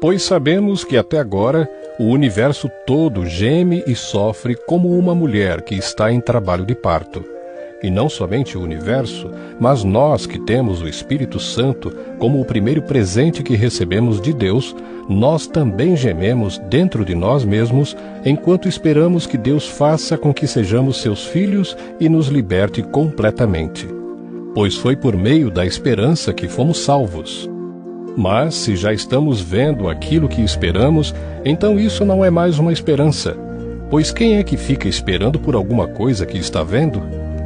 Pois sabemos que até agora o universo todo geme e sofre como uma mulher que está em trabalho de parto. E não somente o universo, mas nós que temos o Espírito Santo como o primeiro presente que recebemos de Deus, nós também gememos dentro de nós mesmos, enquanto esperamos que Deus faça com que sejamos seus filhos e nos liberte completamente. Pois foi por meio da esperança que fomos salvos. Mas se já estamos vendo aquilo que esperamos, então isso não é mais uma esperança. Pois quem é que fica esperando por alguma coisa que está vendo?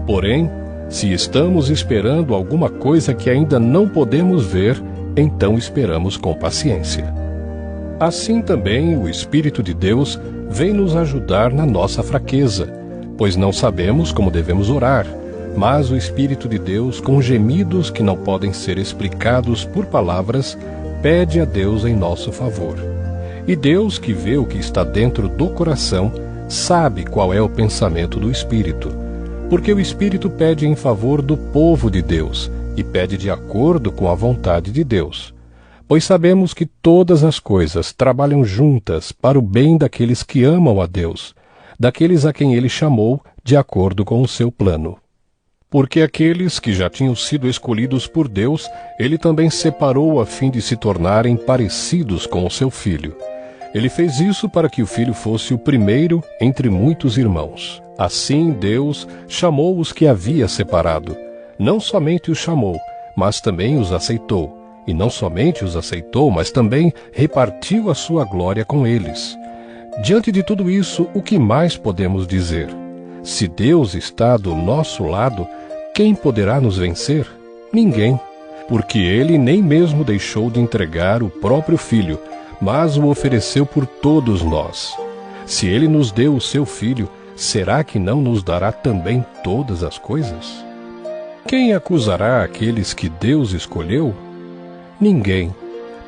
Porém, se estamos esperando alguma coisa que ainda não podemos ver, então esperamos com paciência. Assim também o Espírito de Deus vem nos ajudar na nossa fraqueza, pois não sabemos como devemos orar, mas o Espírito de Deus, com gemidos que não podem ser explicados por palavras, pede a Deus em nosso favor. E Deus, que vê o que está dentro do coração, sabe qual é o pensamento do Espírito, porque o Espírito pede em favor do povo de Deus e pede de acordo com a vontade de Deus. Pois sabemos que todas as coisas trabalham juntas para o bem daqueles que amam a Deus, daqueles a quem Ele chamou de acordo com o seu plano. Porque aqueles que já tinham sido escolhidos por Deus, Ele também separou a fim de se tornarem parecidos com o seu Filho. Ele fez isso para que o Filho fosse o primeiro entre muitos irmãos. Assim Deus chamou os que havia separado. Não somente os chamou, mas também os aceitou. E não somente os aceitou, mas também repartiu a sua glória com eles. Diante de tudo isso, o que mais podemos dizer? Se Deus está do nosso lado, quem poderá nos vencer? Ninguém, porque ele nem mesmo deixou de entregar o próprio Filho, mas o ofereceu por todos nós. Se ele nos deu o seu Filho, será que não nos dará também todas as coisas? Quem acusará aqueles que Deus escolheu? Ninguém,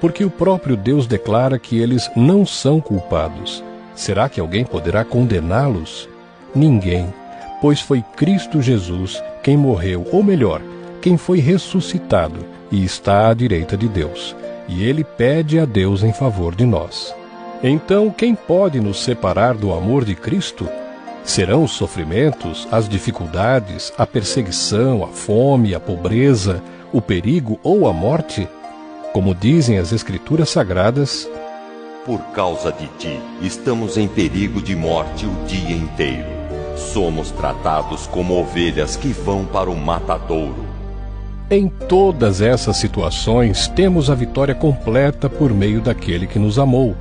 porque o próprio Deus declara que eles não são culpados. Será que alguém poderá condená-los? Ninguém, pois foi Cristo Jesus quem morreu, ou melhor, quem foi ressuscitado e está à direita de Deus, e ele pede a Deus em favor de nós. Então, quem pode nos separar do amor de Cristo? Serão os sofrimentos, as dificuldades, a perseguição, a fome, a pobreza, o perigo ou a morte? Como dizem as Escrituras Sagradas, por causa de ti, estamos em perigo de morte o dia inteiro. Somos tratados como ovelhas que vão para o matadouro. Em todas essas situações, temos a vitória completa por meio daquele que nos amou,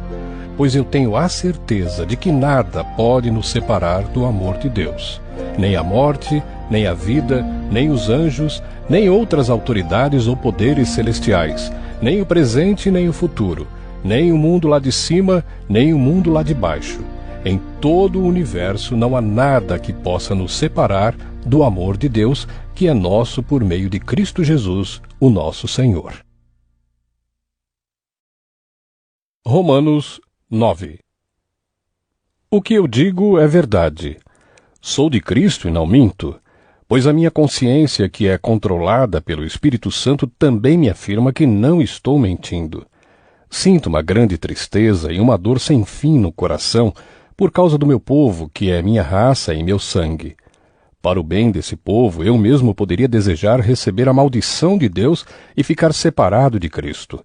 pois eu tenho a certeza de que nada pode nos separar do amor de Deus. Nem a morte, nem a vida, nem os anjos, nem outras autoridades ou poderes celestiais, nem o presente, nem o futuro, nem o mundo lá de cima, nem o mundo lá de baixo. Em todo o universo não há nada que possa nos separar do amor de Deus, que é nosso por meio de Cristo Jesus, o nosso Senhor. Romanos 9. O que eu digo é verdade. Sou de Cristo e não minto, pois a minha consciência, que é controlada pelo Espírito Santo, também me afirma que não estou mentindo. Sinto uma grande tristeza e uma dor sem fim no coração por causa do meu povo, que é minha raça e meu sangue. Para o bem desse povo, eu mesmo poderia desejar receber a maldição de Deus e ficar separado de Cristo.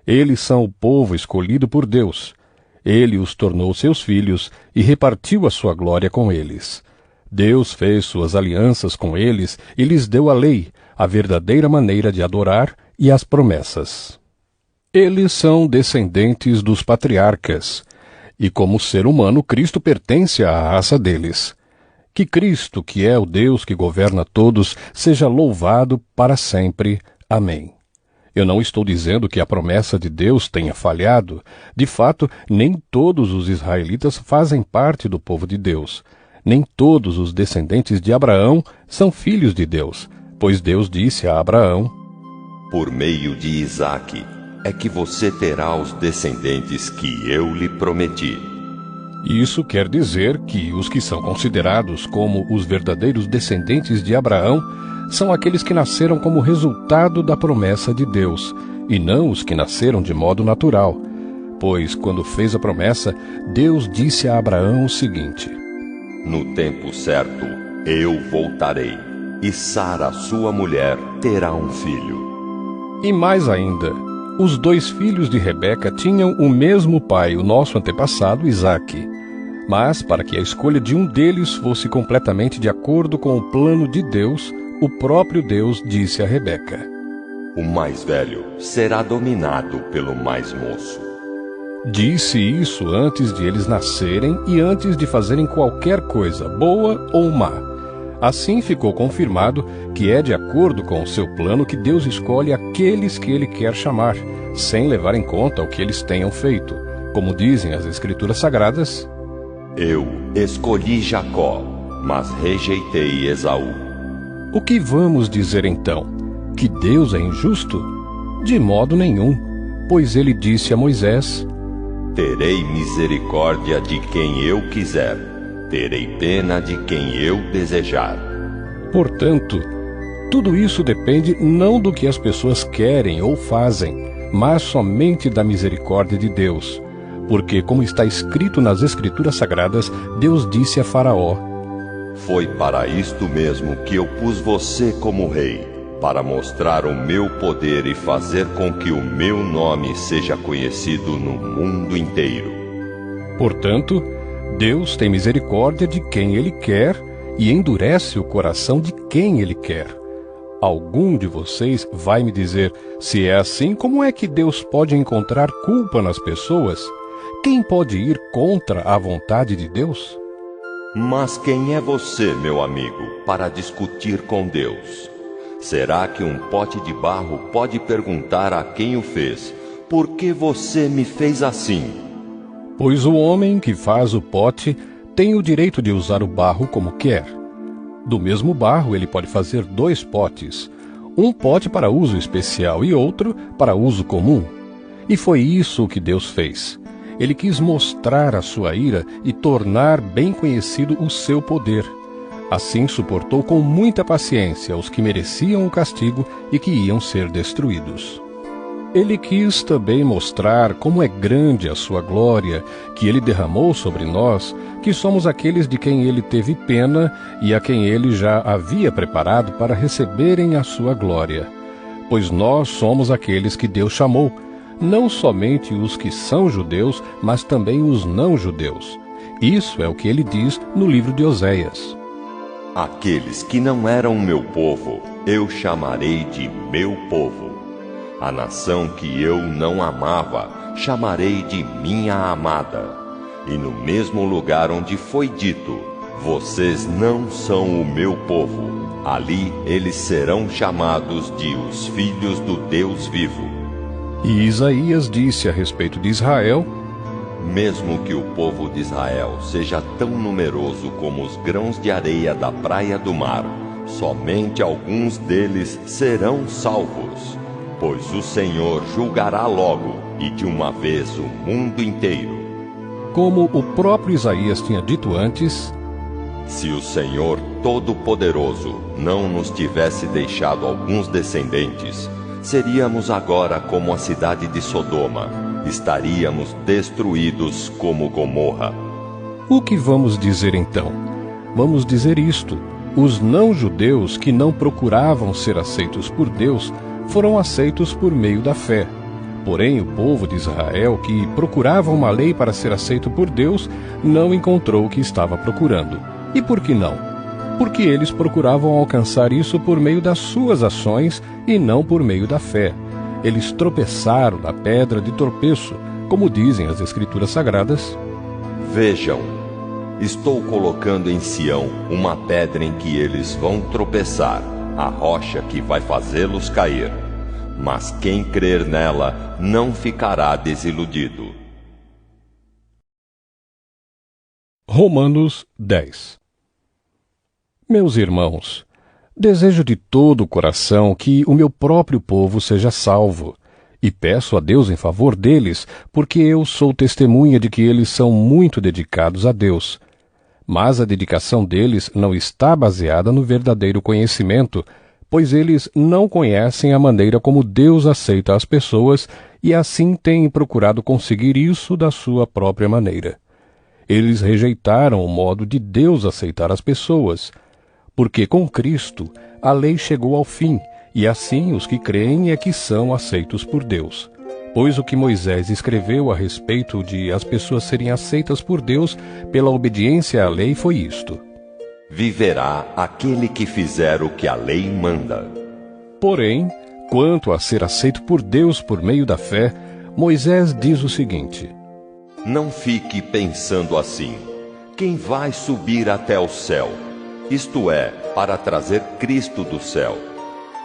Eles são o povo escolhido por Deus. Ele os tornou seus filhos e repartiu a sua glória com eles. Deus fez suas alianças com eles e lhes deu a lei, a verdadeira maneira de adorar e as promessas. Eles são descendentes dos patriarcas, e como ser humano, Cristo pertence à raça deles. Que Cristo, que é o Deus que governa todos, seja louvado para sempre. Amém. Eu não estou dizendo que a promessa de Deus tenha falhado. De fato, nem todos os israelitas fazem parte do povo de Deus. Nem todos os descendentes de Abraão são filhos de Deus, pois Deus disse a Abraão: por meio de Isaque é que você terá os descendentes que eu lhe prometi. Isso quer dizer que os que são considerados como os verdadeiros descendentes de Abraão são aqueles que nasceram como resultado da promessa de Deus, e não os que nasceram de modo natural. Pois, quando fez a promessa, Deus disse a Abraão o seguinte: no tempo certo, eu voltarei, e Sara, sua mulher, terá um filho. E mais ainda, os dois filhos de Rebeca tinham o mesmo pai, o nosso antepassado Isaque. Mas, para que a escolha de um deles fosse completamente de acordo com o plano de Deus, o próprio Deus disse a Rebeca: o mais velho será dominado pelo mais moço. Disse isso antes de eles nascerem e antes de fazerem qualquer coisa, boa ou má. Assim ficou confirmado que é de acordo com o seu plano que Deus escolhe aqueles que Ele quer chamar, sem levar em conta o que eles tenham feito. Como dizem as Escrituras Sagradas: eu escolhi Jacó, mas rejeitei Esaú. O que vamos dizer então? Que Deus é injusto? De modo nenhum, pois Ele disse a Moisés: terei misericórdia de quem eu quiser, terei pena de quem eu desejar. Portanto, tudo isso depende não do que as pessoas querem ou fazem, mas somente da misericórdia de Deus. Porque, como está escrito nas Escrituras Sagradas, Deus disse a Faraó: foi para isto mesmo que eu pus você como rei, para mostrar o meu poder e fazer com que o meu nome seja conhecido no mundo inteiro. Portanto, Deus tem misericórdia de quem Ele quer e endurece o coração de quem Ele quer. Algum de vocês vai me dizer: se é assim, como é que Deus pode encontrar culpa nas pessoas? Quem pode ir contra a vontade de Deus? Mas quem é você, meu amigo, para discutir com Deus? Será que um pote de barro pode perguntar a quem o fez: por que você me fez assim? Pois o homem que faz o pote tem o direito de usar o barro como quer. Do mesmo barro ele pode fazer 2 potes, um pote para uso especial e outro para uso comum. E foi isso que Deus fez. Ele quis mostrar a sua ira e tornar bem conhecido o seu poder. Assim suportou com muita paciência os que mereciam o castigo e que iam ser destruídos. Ele quis também mostrar como é grande a sua glória, que ele derramou sobre nós, que somos aqueles de quem ele teve pena e a quem ele já havia preparado para receberem a sua glória. Pois nós somos aqueles que Deus chamou, não somente os que são judeus, mas também os não-judeus. Isso é o que ele diz no livro de Oséias. Aqueles que não eram meu povo, eu chamarei de meu povo. A nação que eu não amava, chamarei de minha amada. E no mesmo lugar onde foi dito: vocês não são o meu povo, ali eles serão chamados de os filhos do Deus vivo. E Isaías disse a respeito de Israel: mesmo que o povo de Israel seja tão numeroso como os grãos de areia da praia do mar, somente alguns deles serão salvos. Pois o Senhor julgará logo, e de uma vez, o mundo inteiro. Como o próprio Isaías tinha dito antes: se o Senhor Todo-Poderoso não nos tivesse deixado alguns descendentes, seríamos agora como a cidade de Sodoma, estaríamos destruídos como Gomorra. O que vamos dizer então? Vamos dizer isto: os não-judeus que não procuravam ser aceitos por Deus foram aceitos por meio da fé. Porém, o povo de Israel, que procurava uma lei para ser aceito por Deus, não encontrou o que estava procurando. E por que não? Porque eles procuravam alcançar isso por meio das suas ações e não por meio da fé. Eles tropeçaram na pedra de tropeço, como dizem as Escrituras Sagradas. Vejam, estou colocando em Sião uma pedra em que eles vão tropeçar, a rocha que vai fazê-los cair. Mas quem crer nela não ficará desiludido. Romanos 10. Meus irmãos, desejo de todo o coração que o meu próprio povo seja salvo, e peço a Deus em favor deles, porque eu sou testemunha de que eles são muito dedicados a Deus. Mas a dedicação deles não está baseada no verdadeiro conhecimento, pois eles não conhecem a maneira como Deus aceita as pessoas e assim têm procurado conseguir isso da sua própria maneira. Eles rejeitaram o modo de Deus aceitar as pessoas, porque com Cristo a lei chegou ao fim, e assim os que creem é que são aceitos por Deus. Pois o que Moisés escreveu a respeito de as pessoas serem aceitas por Deus pela obediência à lei foi isto: viverá aquele que fizer o que a lei manda. Porém, quanto a ser aceito por Deus por meio da fé, Moisés diz o seguinte: não fique pensando assim: quem vai subir até o céu? Isto é, para trazer Cristo do céu.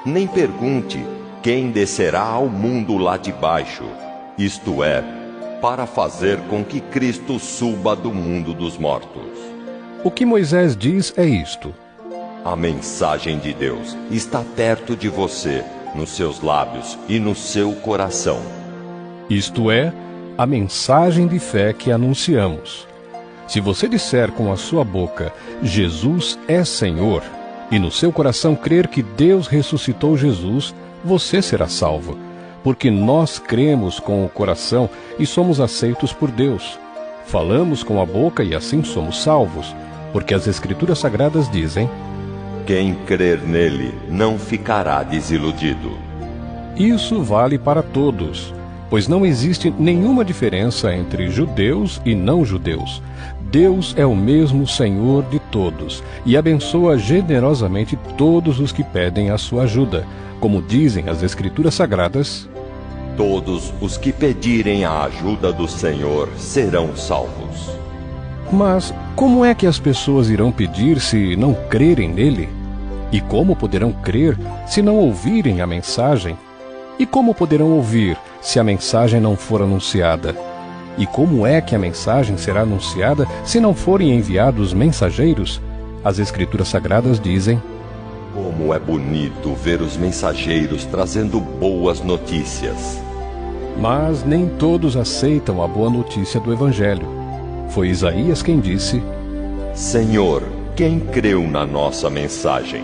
Nem pergunte: quem descerá ao mundo lá de baixo? Isto é, para fazer com que Cristo suba do mundo dos mortos. O que Moisés diz é isto: a mensagem de Deus está perto de você, nos seus lábios e no seu coração. Isto é, a mensagem de fé que anunciamos. Se você disser com a sua boca, Jesus é Senhor, e no seu coração crer que Deus ressuscitou Jesus, você será salvo, porque nós cremos com o coração e somos aceitos por Deus. Falamos com a boca e assim somos salvos, porque as Escrituras Sagradas dizem: quem crer nele não ficará desiludido. Isso vale para todos, pois não existe nenhuma diferença entre judeus e não-judeus. Deus é o mesmo Senhor de todos e abençoa generosamente todos os que pedem a sua ajuda. Como dizem as Escrituras Sagradas: todos os que pedirem a ajuda do Senhor serão salvos. Mas como é que as pessoas irão pedir se não crerem nele? E como poderão crer se não ouvirem a mensagem? E como poderão ouvir se a mensagem não for anunciada? E como é que a mensagem será anunciada se não forem enviados mensageiros? As Escrituras Sagradas dizem: Como é bonito ver os mensageiros trazendo boas notícias. Mas nem todos aceitam a boa notícia do Evangelho. Foi Isaías quem disse: Senhor, quem creu na nossa mensagem?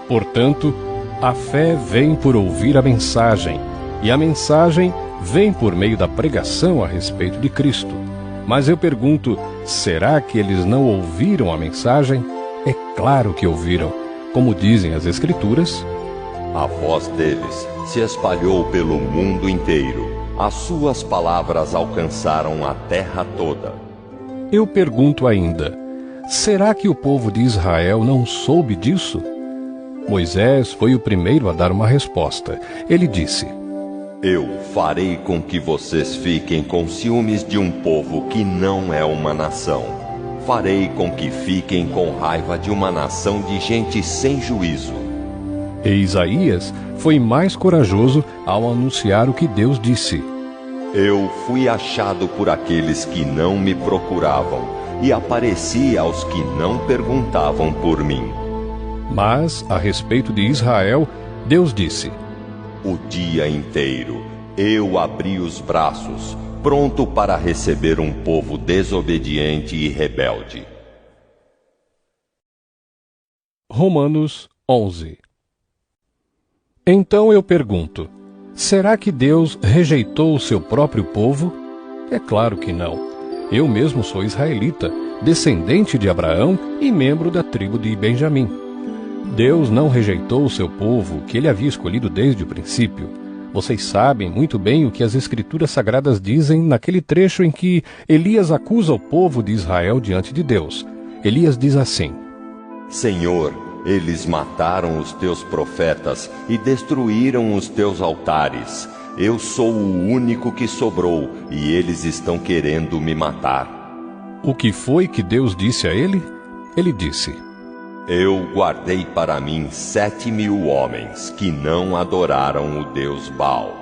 Portanto, a fé vem por ouvir a mensagem, e a mensagem vem por meio da pregação a respeito de Cristo. Mas eu pergunto, será que eles não ouviram a mensagem? É claro que ouviram. Como dizem as Escrituras, a voz deles se espalhou pelo mundo inteiro. As suas palavras alcançaram a terra toda. Eu pergunto ainda, será que o povo de Israel não soube disso? Moisés foi o primeiro a dar uma resposta. Ele disse: Eu farei com que vocês fiquem com ciúmes de um povo que não é uma nação. Farei com que fiquem com raiva de uma nação de gente sem juízo. E Isaías foi mais corajoso ao anunciar o que Deus disse: Eu fui achado por aqueles que não me procuravam, e apareci aos que não perguntavam por mim. Mas, a respeito de Israel, Deus disse: O dia inteiro eu abri os braços, pronto para receber um povo desobediente e rebelde. Romanos 11. Então eu pergunto, será que Deus rejeitou o seu próprio povo? É claro que não. Eu mesmo sou israelita, descendente de Abraão e membro da tribo de Benjamim. Deus não rejeitou o seu povo, que ele havia escolhido desde o princípio. Vocês sabem muito bem o que as Escrituras Sagradas dizem naquele trecho em que Elias acusa o povo de Israel diante de Deus. Elias diz assim: Senhor, eles mataram os teus profetas e destruíram os teus altares. Eu sou o único que sobrou e eles estão querendo me matar. O que foi que Deus disse a ele? Ele disse: Eu guardei para mim 7.000 homens que não adoraram o Deus Baal.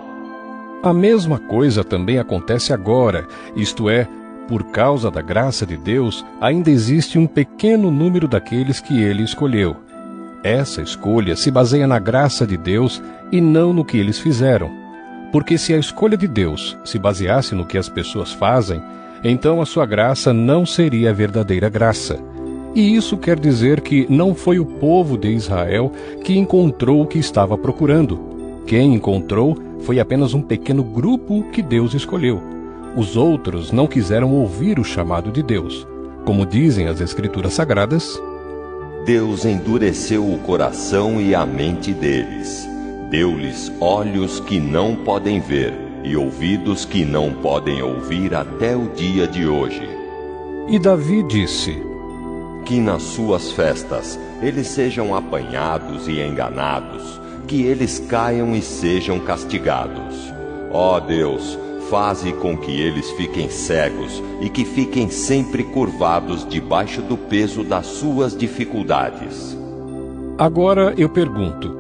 A mesma coisa também acontece agora, isto é, por causa da graça de Deus, ainda existe um pequeno número daqueles que ele escolheu. Essa escolha se baseia na graça de Deus e não no que eles fizeram. Porque se a escolha de Deus se baseasse no que as pessoas fazem, então a sua graça não seria a verdadeira graça. E isso quer dizer que não foi o povo de Israel que encontrou o que estava procurando. Quem encontrou foi apenas um pequeno grupo que Deus escolheu. Os outros não quiseram ouvir o chamado de Deus. Como dizem as Escrituras Sagradas, Deus endureceu o coração e a mente deles. Deu-lhes olhos que não podem ver e ouvidos que não podem ouvir até o dia de hoje. E Davi disse: Que nas suas festas eles sejam apanhados e enganados, que eles caiam e sejam castigados. Ó Deus, faze com que eles fiquem cegos e que fiquem sempre curvados debaixo do peso das suas dificuldades. Agora eu pergunto,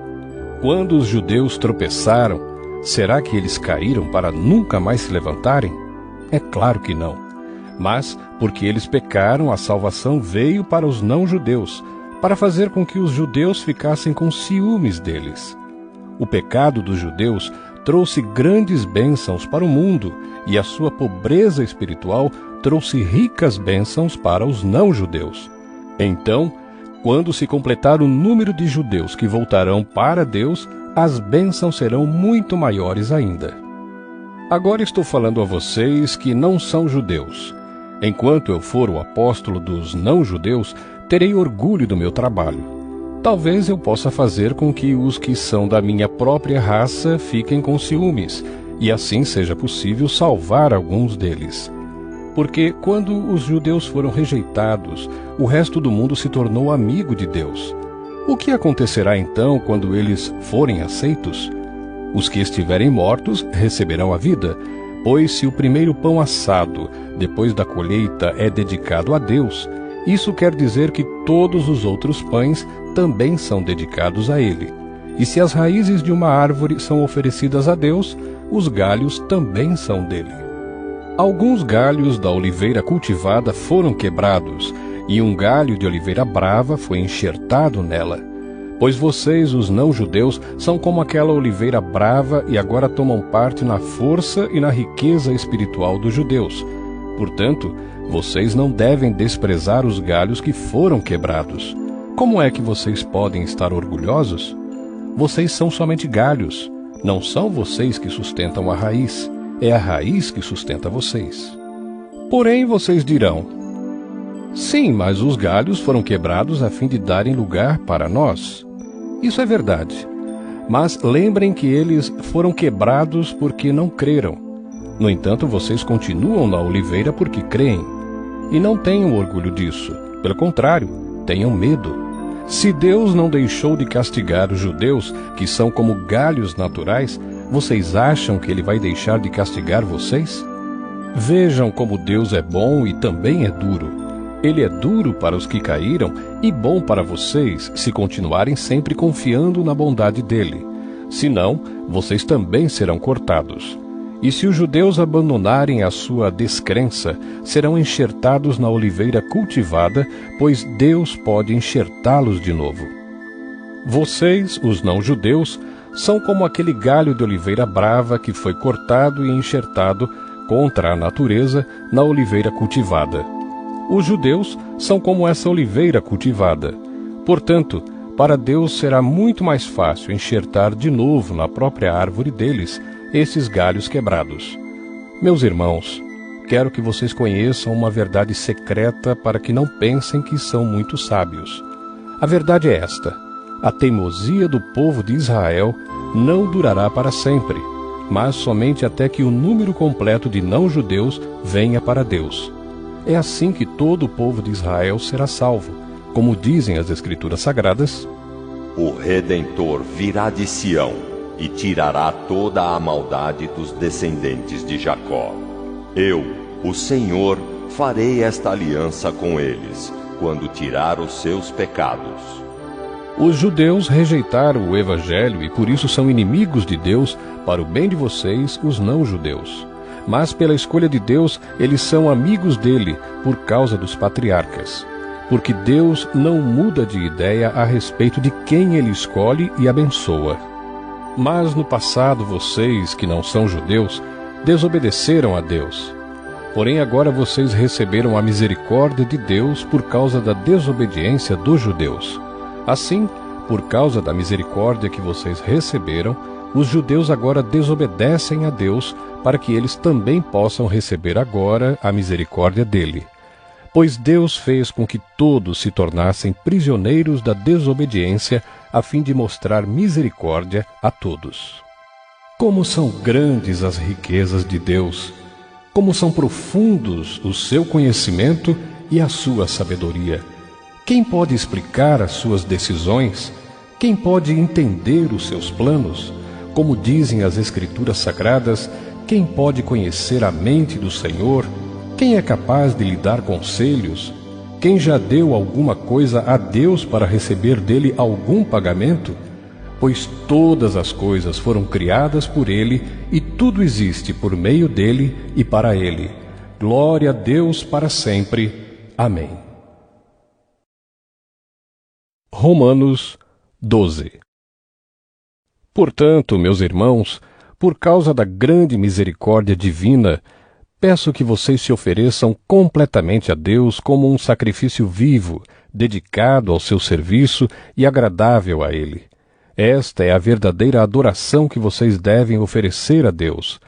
quando os judeus tropeçaram, será que eles caíram para nunca mais se levantarem? É claro que não. Mas, porque eles pecaram, a salvação veio para os não-judeus, para fazer com que os judeus ficassem com ciúmes deles. O pecado dos judeus trouxe grandes bênçãos para o mundo, e a sua pobreza espiritual trouxe ricas bênçãos para os não-judeus. Então, quando se completar o número de judeus que voltarão para Deus, as bênçãos serão muito maiores ainda. Agora estou falando a vocês que não são judeus. Enquanto eu for o apóstolo dos não-judeus, terei orgulho do meu trabalho. Talvez eu possa fazer com que os que são da minha própria raça fiquem com ciúmes, e assim seja possível salvar alguns deles. Porque quando os judeus foram rejeitados, o resto do mundo se tornou amigo de Deus. O que acontecerá então quando eles forem aceitos? Os que estiverem mortos receberão a vida, pois se o primeiro pão assado, depois da colheita, é dedicado a Deus, Isso quer dizer que todos os outros pães também são dedicados a ele. E se as raízes de uma árvore são oferecidas a Deus, os galhos também são dele. Alguns galhos da oliveira cultivada foram quebrados, e um galho de oliveira brava foi enxertado nela. Pois vocês, os não-judeus, são como aquela oliveira brava e agora tomam parte na força e na riqueza espiritual dos judeus. Portanto, vocês não devem desprezar os galhos que foram quebrados. Como é que vocês podem estar orgulhosos? Vocês são somente galhos. Não são vocês que sustentam a raiz. É a raiz que sustenta vocês. Porém, vocês dirão: sim, mas os galhos foram quebrados a fim de darem lugar para nós. Isso é verdade. Mas lembrem que eles foram quebrados porque não creram. No entanto, vocês continuam na oliveira porque creem. E não tenham orgulho disso. Pelo contrário, tenham medo. Se Deus não deixou de castigar os judeus, que são como galhos naturais, vocês acham que Ele vai deixar de castigar vocês? Vejam como Deus é bom e também é duro. Ele é duro para os que caíram e bom para vocês, se continuarem sempre confiando na bondade dele. Senão, vocês também serão cortados. E se os judeus abandonarem a sua descrença, serão enxertados na oliveira cultivada, pois Deus pode enxertá-los de novo. Vocês, os não-judeus, são como aquele galho de oliveira brava que foi cortado e enxertado contra a natureza na oliveira cultivada. Os judeus são como essa oliveira cultivada. Portanto, para Deus será muito mais fácil enxertar de novo na própria árvore deles esses galhos quebrados. Meus irmãos, quero que vocês conheçam uma verdade secreta para que não pensem que são muito sábios. A verdade é esta: a teimosia do povo de Israel não durará para sempre, mas somente até que o número completo de não-judeus venha para Deus. É assim que todo o povo de Israel será salvo, como dizem as Escrituras Sagradas: o Redentor virá de Sião e tirará toda a maldade dos descendentes de Jacó. Eu, o Senhor, farei esta aliança com eles, quando tirar os seus pecados. Os judeus rejeitaram o Evangelho e por isso são inimigos de Deus para o bem de vocês, os não-judeus. Mas pela escolha de Deus, eles são amigos dele por causa dos patriarcas. Porque Deus não muda de ideia a respeito de quem ele escolhe e abençoa. Mas no passado vocês, que não são judeus, desobedeceram a Deus. Porém agora vocês receberam a misericórdia de Deus por causa da desobediência dos judeus. Assim, por causa da misericórdia que vocês receberam, os judeus agora desobedecem a Deus para que eles também possam receber agora a misericórdia dele. Pois Deus fez com que todos se tornassem prisioneiros da desobediência, a fim de mostrar misericórdia a todos. Como são grandes as riquezas de Deus! Como são profundos o seu conhecimento e a sua sabedoria! Quem pode explicar as suas decisões? Quem pode entender os seus planos? Como dizem as Escrituras Sagradas, quem pode conhecer a mente do Senhor? Quem é capaz de lhe dar conselhos? Quem já deu alguma coisa a Deus para receber dele algum pagamento? Pois todas as coisas foram criadas por ele, e tudo existe por meio dele e para ele. Glória a Deus para sempre. Amém. Romanos 12. Portanto, meus irmãos, por causa da grande misericórdia divina, peço que vocês se ofereçam completamente a Deus como um sacrifício vivo, dedicado ao seu serviço e agradável a Ele. Esta é a verdadeira adoração que vocês devem oferecer a Deus.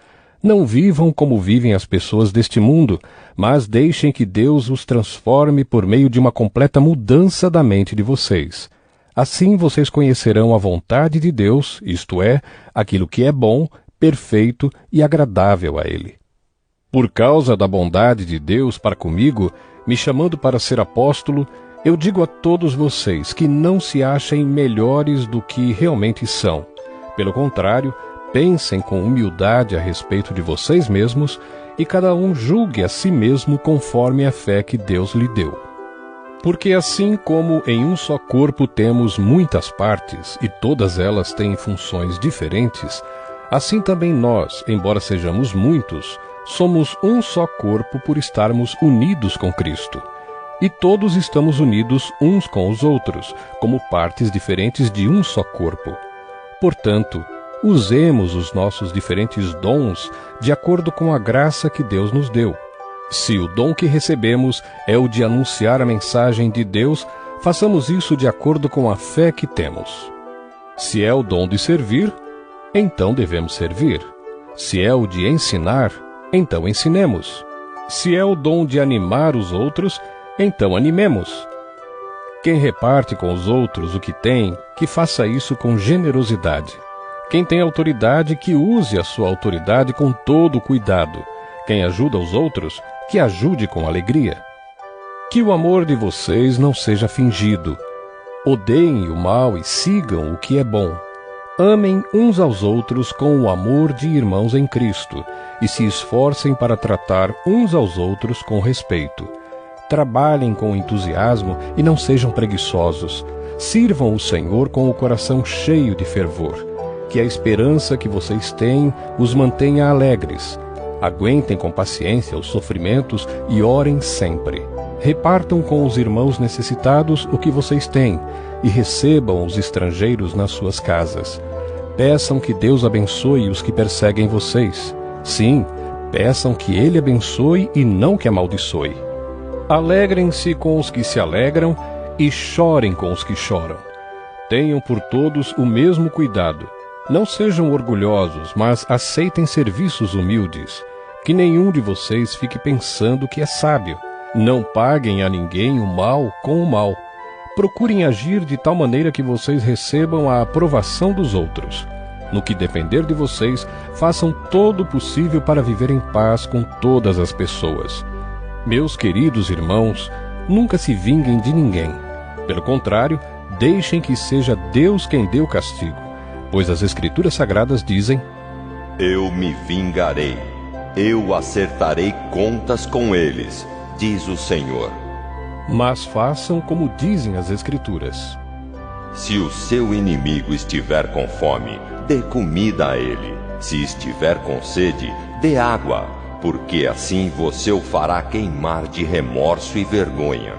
Não vivam como vivem as pessoas deste mundo, mas deixem que Deus os transforme por meio de uma completa mudança da mente de vocês. Assim vocês conhecerão a vontade de Deus, isto é, aquilo que é bom, perfeito e agradável a Ele. Por causa da bondade de Deus para comigo, me chamando para ser apóstolo, eu digo a todos vocês que não se achem melhores do que realmente são. Pelo contrário, pensem com humildade a respeito de vocês mesmos e cada um julgue a si mesmo conforme a fé que Deus lhe deu. Porque assim como em um só corpo temos muitas partes, e todas elas têm funções diferentes, assim também nós, embora sejamos muitos, somos um só corpo por estarmos unidos com Cristo. E todos estamos unidos uns com os outros, como partes diferentes de um só corpo. Portanto, usemos os nossos diferentes dons de acordo com a graça que Deus nos deu. Se o dom que recebemos é o de anunciar a mensagem de Deus, façamos isso de acordo com a fé que temos. Se é o dom de servir, então devemos servir. Se é o de ensinar, então ensinemos. Se é o dom de animar os outros, então animemos. Quem reparte com os outros o que tem, que faça isso com generosidade. Quem tem autoridade, que use a sua autoridade com todo cuidado. Quem ajuda os outros, que ajude com alegria. Que o amor de vocês não seja fingido. Odeiem o mal e sigam o que é bom. Amem uns aos outros com o amor de irmãos em Cristo e se esforcem para tratar uns aos outros com respeito. Trabalhem com entusiasmo e não sejam preguiçosos. Sirvam o Senhor com o coração cheio de fervor. Que a esperança que vocês têm os mantenha alegres. Aguentem com paciência os sofrimentos e orem sempre. Repartam com os irmãos necessitados o que vocês têm e recebam os estrangeiros nas suas casas. Peçam que Deus abençoe os que perseguem vocês. Sim, peçam que Ele abençoe e não que amaldiçoe. Alegrem-se com os que se alegram e chorem com os que choram. Tenham por todos o mesmo cuidado. Não sejam orgulhosos, mas aceitem serviços humildes. Que nenhum de vocês fique pensando que é sábio. Não paguem a ninguém o mal com o mal. Procurem agir de tal maneira que vocês recebam a aprovação dos outros. No que depender de vocês, façam todo o possível para viver em paz com todas as pessoas. Meus queridos irmãos, nunca se vinguem de ninguém. Pelo contrário, deixem que seja Deus quem dê o castigo, pois as Escrituras Sagradas dizem: Eu me vingarei, eu acertarei contas com eles, diz o Senhor. Mas façam como dizem as Escrituras. Se o seu inimigo estiver com fome, dê comida a ele. Se estiver com sede, dê água, porque assim você o fará queimar de remorso e vergonha.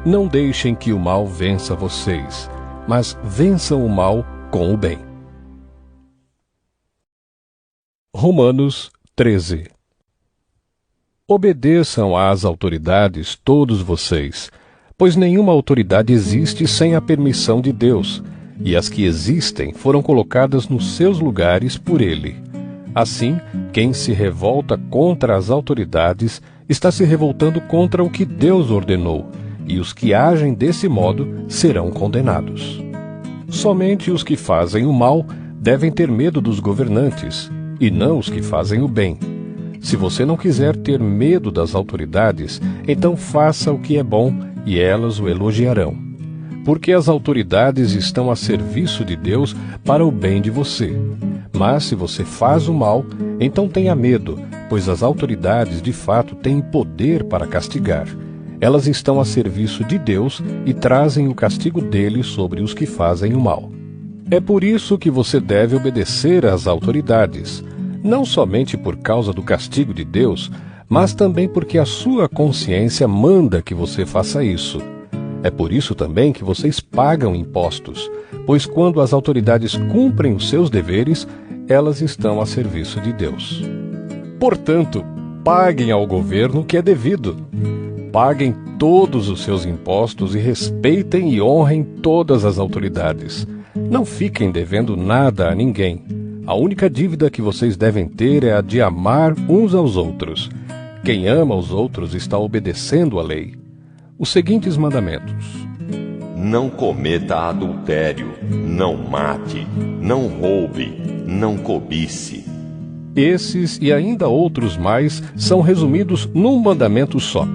Não deixem que o mal vença vocês, mas vençam o mal com o bem. Romanos 13. Obedeçam às autoridades todos vocês, pois nenhuma autoridade existe sem a permissão de Deus, e as que existem foram colocadas nos seus lugares por Ele. Assim, quem se revolta contra as autoridades está se revoltando contra o que Deus ordenou, e os que agem desse modo serão condenados. Somente os que fazem o mal devem ter medo dos governantes, e não os que fazem o bem. Se você não quiser ter medo das autoridades, então faça o que é bom e elas o elogiarão. Porque as autoridades estão a serviço de Deus para o bem de você. Mas se você faz o mal, então tenha medo, pois as autoridades de fato têm poder para castigar. Elas estão a serviço de Deus e trazem o castigo dele sobre os que fazem o mal. É por isso que você deve obedecer às autoridades, não somente por causa do castigo de Deus, mas também porque a sua consciência manda que você faça isso. É por isso também que vocês pagam impostos, pois quando as autoridades cumprem os seus deveres, elas estão a serviço de Deus. Portanto, paguem ao governo o que é devido. Paguem todos os seus impostos e respeitem e honrem todas as autoridades. Não fiquem devendo nada a ninguém. A única dívida que vocês devem ter é a de amar uns aos outros. Quem ama os outros está obedecendo à lei. Os seguintes mandamentos: Não cometa adultério, não mate, não roube, não cobice. Esses e ainda outros mais são resumidos num mandamento só: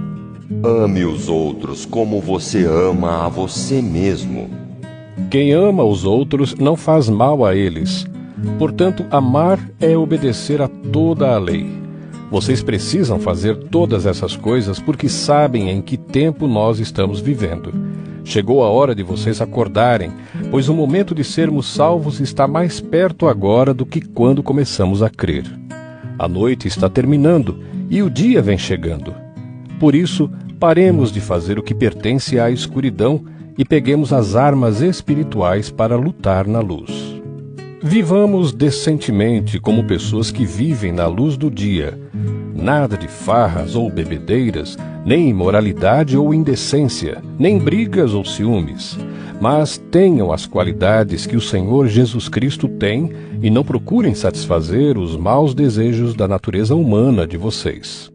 Ame os outros como você ama a você mesmo. Quem ama os outros não faz mal a eles. Portanto, amar é obedecer a toda a lei. Vocês precisam fazer todas essas coisas porque sabem em que tempo nós estamos vivendo. Chegou a hora de vocês acordarem, pois o momento de sermos salvos está mais perto agora do que quando começamos a crer. A noite está terminando e o dia vem chegando. Por isso, paremos de fazer o que pertence à escuridão e peguemos as armas espirituais para lutar na luz. Vivamos decentemente como pessoas que vivem na luz do dia. Nada de farras ou bebedeiras, nem imoralidade ou indecência, nem brigas ou ciúmes. Mas tenham as qualidades que o Senhor Jesus Cristo tem e não procurem satisfazer os maus desejos da natureza humana de vocês.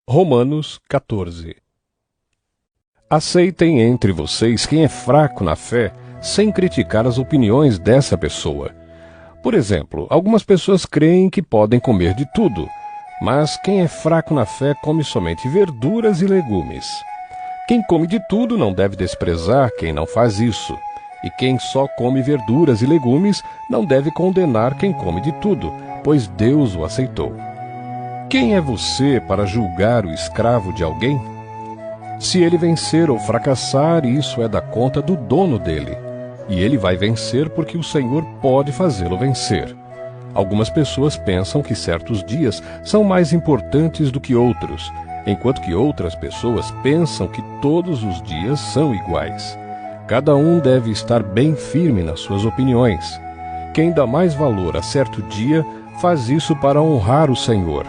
Romanos 14. Aceitem entre vocês quem é fraco na fé, sem criticar as opiniões dessa pessoa. Por exemplo, algumas pessoas creem que podem comer de tudo, mas quem é fraco na fé come somente verduras e legumes. Quem come de tudo não deve desprezar quem não faz isso, e quem só come verduras e legumes não deve condenar quem come de tudo, pois Deus o aceitou. Quem é você para julgar o escravo de alguém? Se ele vencer ou fracassar, isso é da conta do dono dele. E ele vai vencer porque o Senhor pode fazê-lo vencer. Algumas pessoas pensam que certos dias são mais importantes do que outros, enquanto que outras pessoas pensam que todos os dias são iguais. Cada um deve estar bem firme nas suas opiniões. Quem dá mais valor a certo dia faz isso para honrar o Senhor.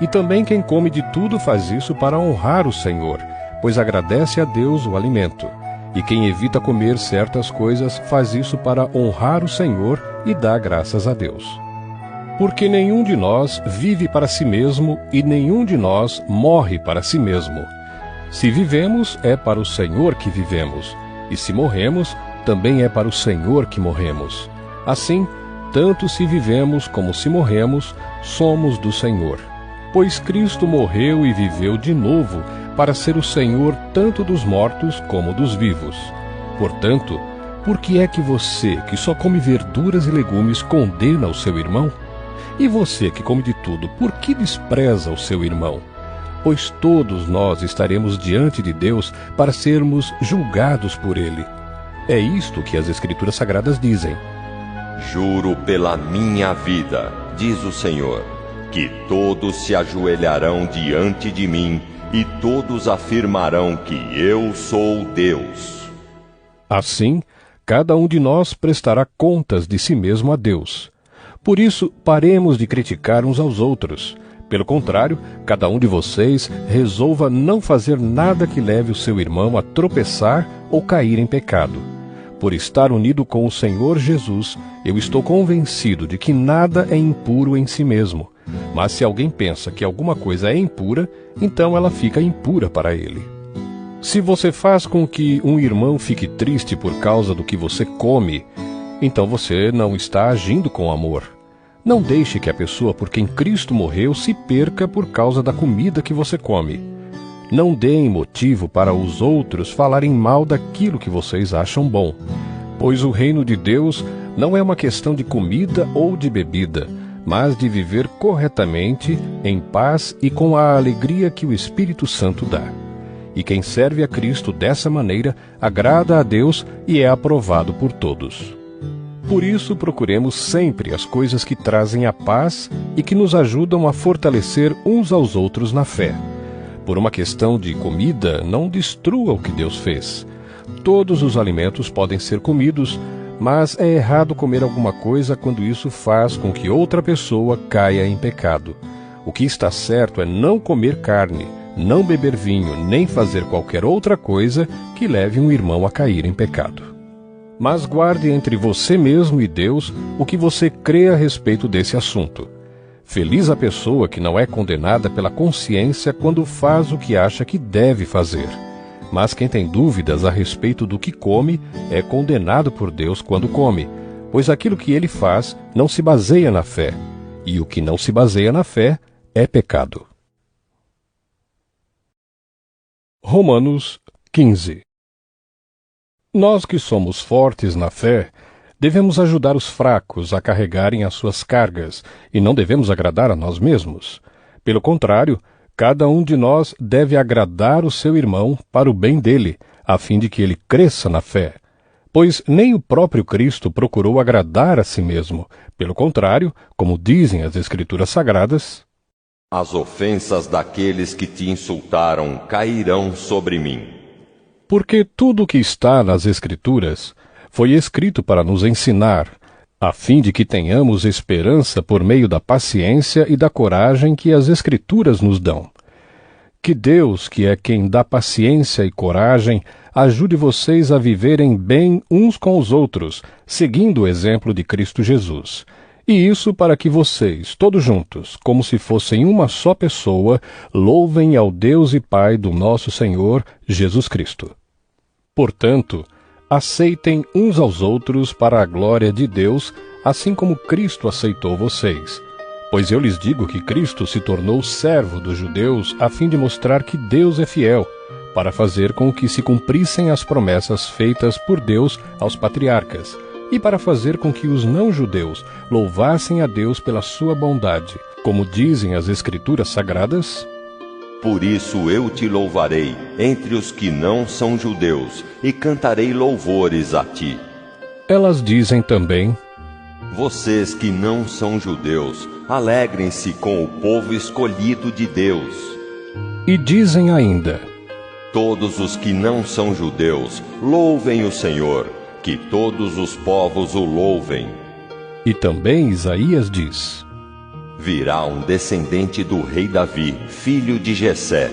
E também quem come de tudo faz isso para honrar o Senhor, pois agradece a Deus o alimento. E quem evita comer certas coisas faz isso para honrar o Senhor e dá graças a Deus. Porque nenhum de nós vive para si mesmo e nenhum de nós morre para si mesmo. Se vivemos, é para o Senhor que vivemos, e se morremos, também é para o Senhor que morremos. Assim, tanto se vivemos como se morremos, somos do Senhor. Pois Cristo morreu e viveu de novo, para ser o Senhor tanto dos mortos como dos vivos. Portanto, por que é que você, que só come verduras e legumes, condena o seu irmão? E você, que come de tudo, por que despreza o seu irmão? Pois todos nós estaremos diante de Deus para sermos julgados por ele. É isto que as Escrituras Sagradas dizem. Juro pela minha vida, diz o Senhor, que todos se ajoelharão diante de mim e todos afirmarão que eu sou Deus. Assim, cada um de nós prestará contas de si mesmo a Deus. Por isso, paremos de criticar uns aos outros. Pelo contrário, cada um de vocês resolva não fazer nada que leve o seu irmão a tropeçar ou cair em pecado. Por estar unido com o Senhor Jesus, eu estou convencido de que nada é impuro em si mesmo. Mas se alguém pensa que alguma coisa é impura, então ela fica impura para ele. Se você faz com que um irmão fique triste por causa do que você come, então você não está agindo com amor. Não deixe que a pessoa por quem Cristo morreu se perca por causa da comida que você come. Não deem motivo para os outros falarem mal daquilo que vocês acham bom, pois o reino de Deus não é uma questão de comida ou de bebida, mas de viver corretamente, em paz e com a alegria que o Espírito Santo dá. E quem serve a Cristo dessa maneira agrada a Deus e é aprovado por todos. Por isso, procuremos sempre as coisas que trazem a paz e que nos ajudam a fortalecer uns aos outros na fé. Por uma questão de comida, não destrua o que Deus fez. Todos os alimentos podem ser comidos, mas é errado comer alguma coisa quando isso faz com que outra pessoa caia em pecado. O que está certo é não comer carne, não beber vinho, nem fazer qualquer outra coisa que leve um irmão a cair em pecado. Mas guarde entre você mesmo e Deus o que você crê a respeito desse assunto. Feliz a pessoa que não é condenada pela consciência quando faz o que acha que deve fazer. Mas quem tem dúvidas a respeito do que come é condenado por Deus quando come, pois aquilo que ele faz não se baseia na fé, e o que não se baseia na fé é pecado. Romanos 15. Nós que somos fortes na fé, Devemos ajudar os fracos a carregarem as suas cargas, e não devemos agradar a nós mesmos. Pelo contrário, cada um de nós deve agradar o seu irmão para o bem dele, a fim de que ele cresça na fé. Pois nem o próprio Cristo procurou agradar a si mesmo. Pelo contrário, como dizem as Escrituras Sagradas, as ofensas daqueles que te insultaram cairão sobre mim. Porque tudo o que está nas Escrituras foi escrito para nos ensinar, a fim de que tenhamos esperança por meio da paciência e da coragem que as Escrituras nos dão. Que Deus, que é quem dá paciência e coragem, ajude vocês a viverem bem uns com os outros, seguindo o exemplo de Cristo Jesus. E isso para que vocês, todos juntos, como se fossem uma só pessoa, louvem ao Deus e Pai do nosso Senhor Jesus Cristo. Portanto, aceitem uns aos outros para a glória de Deus, assim como Cristo aceitou vocês. Pois eu lhes digo que Cristo se tornou servo dos judeus a fim de mostrar que Deus é fiel, para fazer com que se cumprissem as promessas feitas por Deus aos patriarcas, e para fazer com que os não-judeus louvassem a Deus pela sua bondade, como dizem as Escrituras Sagradas: por isso eu te louvarei entre os que não são judeus, e cantarei louvores a ti. Elas dizem também: vocês que não são judeus, alegrem-se com o povo escolhido de Deus. E dizem ainda: todos os que não são judeus, louvem o Senhor, que todos os povos o louvem. E também Isaías diz: virá um descendente do rei Davi, filho de Jessé.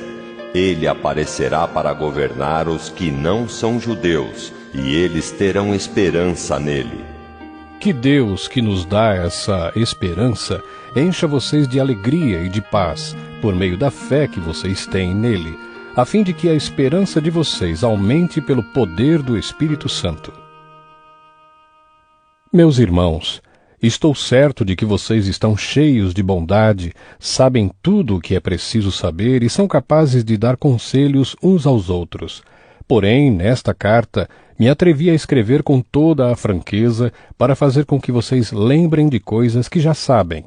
Ele aparecerá para governar os que não são judeus, e eles terão esperança nele. Que Deus, que nos dá essa esperança, encha vocês de alegria e de paz, por meio da fé que vocês têm nele, a fim de que a esperança de vocês aumente pelo poder do Espírito Santo. Meus irmãos, estou certo de que vocês estão cheios de bondade, sabem tudo o que é preciso saber e são capazes de dar conselhos uns aos outros. Porém, nesta carta, me atrevi a escrever com toda a franqueza para fazer com que vocês lembrem de coisas que já sabem.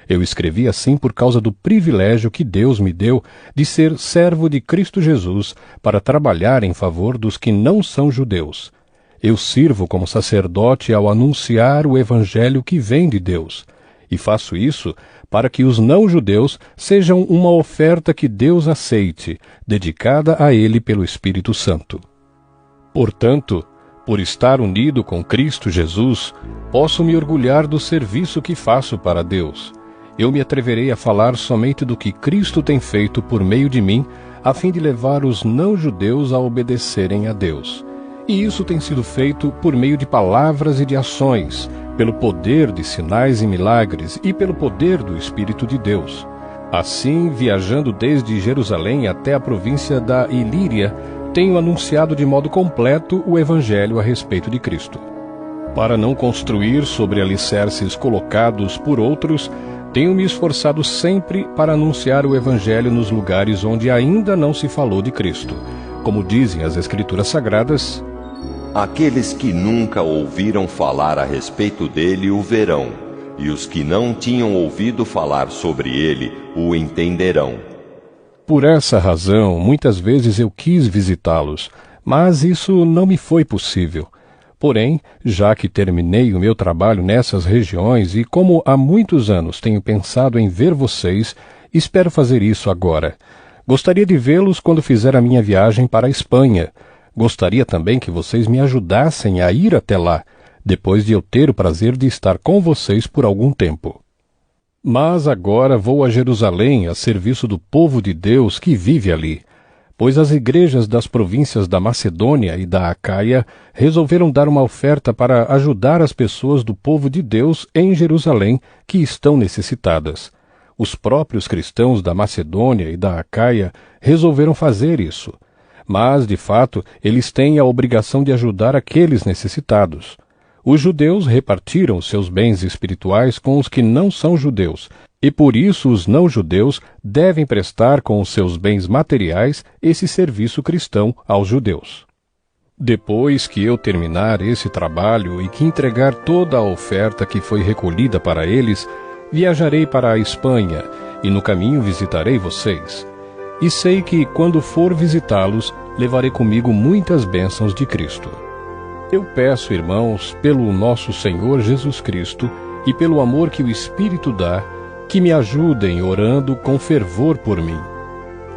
Eu escrevi assim por causa do privilégio que Deus me deu de ser servo de Cristo Jesus para trabalhar em favor dos que não são judeus. Eu sirvo como sacerdote ao anunciar o Evangelho que vem de Deus, e faço isso para que os não-judeus sejam uma oferta que Deus aceite, dedicada a Ele pelo Espírito Santo. Portanto, por estar unido com Cristo Jesus, posso me orgulhar do serviço que faço para Deus. Eu me atreverei a falar somente do que Cristo tem feito por meio de mim, a fim de levar os não-judeus a obedecerem a Deus. E isso tem sido feito por meio de palavras e de ações, pelo poder de sinais e milagres e pelo poder do Espírito de Deus. Assim, viajando desde Jerusalém até a província da Ilíria, tenho anunciado de modo completo o Evangelho a respeito de Cristo. Para não construir sobre alicerces colocados por outros, tenho me esforçado sempre para anunciar o Evangelho nos lugares onde ainda não se falou de Cristo. Como dizem as Escrituras Sagradas: aqueles que nunca ouviram falar a respeito dele o verão, e os que não tinham ouvido falar sobre ele o entenderão. Por essa razão, muitas vezes eu quis visitá-los, mas isso não me foi possível. Porém, já que terminei o meu trabalho nessas regiões e como há muitos anos tenho pensado em ver vocês, espero fazer isso agora. Gostaria de vê-los quando fizer a minha viagem para a Espanha. Gostaria também que vocês me ajudassem a ir até lá, depois de eu ter o prazer de estar com vocês por algum tempo. Mas agora vou a Jerusalém a serviço do povo de Deus que vive ali, pois as igrejas das províncias da Macedônia e da Acaia resolveram dar uma oferta para ajudar as pessoas do povo de Deus em Jerusalém que estão necessitadas. Os próprios cristãos da Macedônia e da Acaia resolveram fazer isso. Mas, de fato, eles têm a obrigação de ajudar aqueles necessitados. Os judeus repartiram seus bens espirituais com os que não são judeus, e por isso os não-judeus devem prestar com os seus bens materiais esse serviço cristão aos judeus. Depois que eu terminar esse trabalho e que entregar toda a oferta que foi recolhida para eles, viajarei para a Espanha e no caminho visitarei vocês. E sei que, quando for visitá-los, levarei comigo muitas bênçãos de Cristo. Eu peço, irmãos, pelo nosso Senhor Jesus Cristo e pelo amor que o Espírito dá, que me ajudem orando com fervor por mim.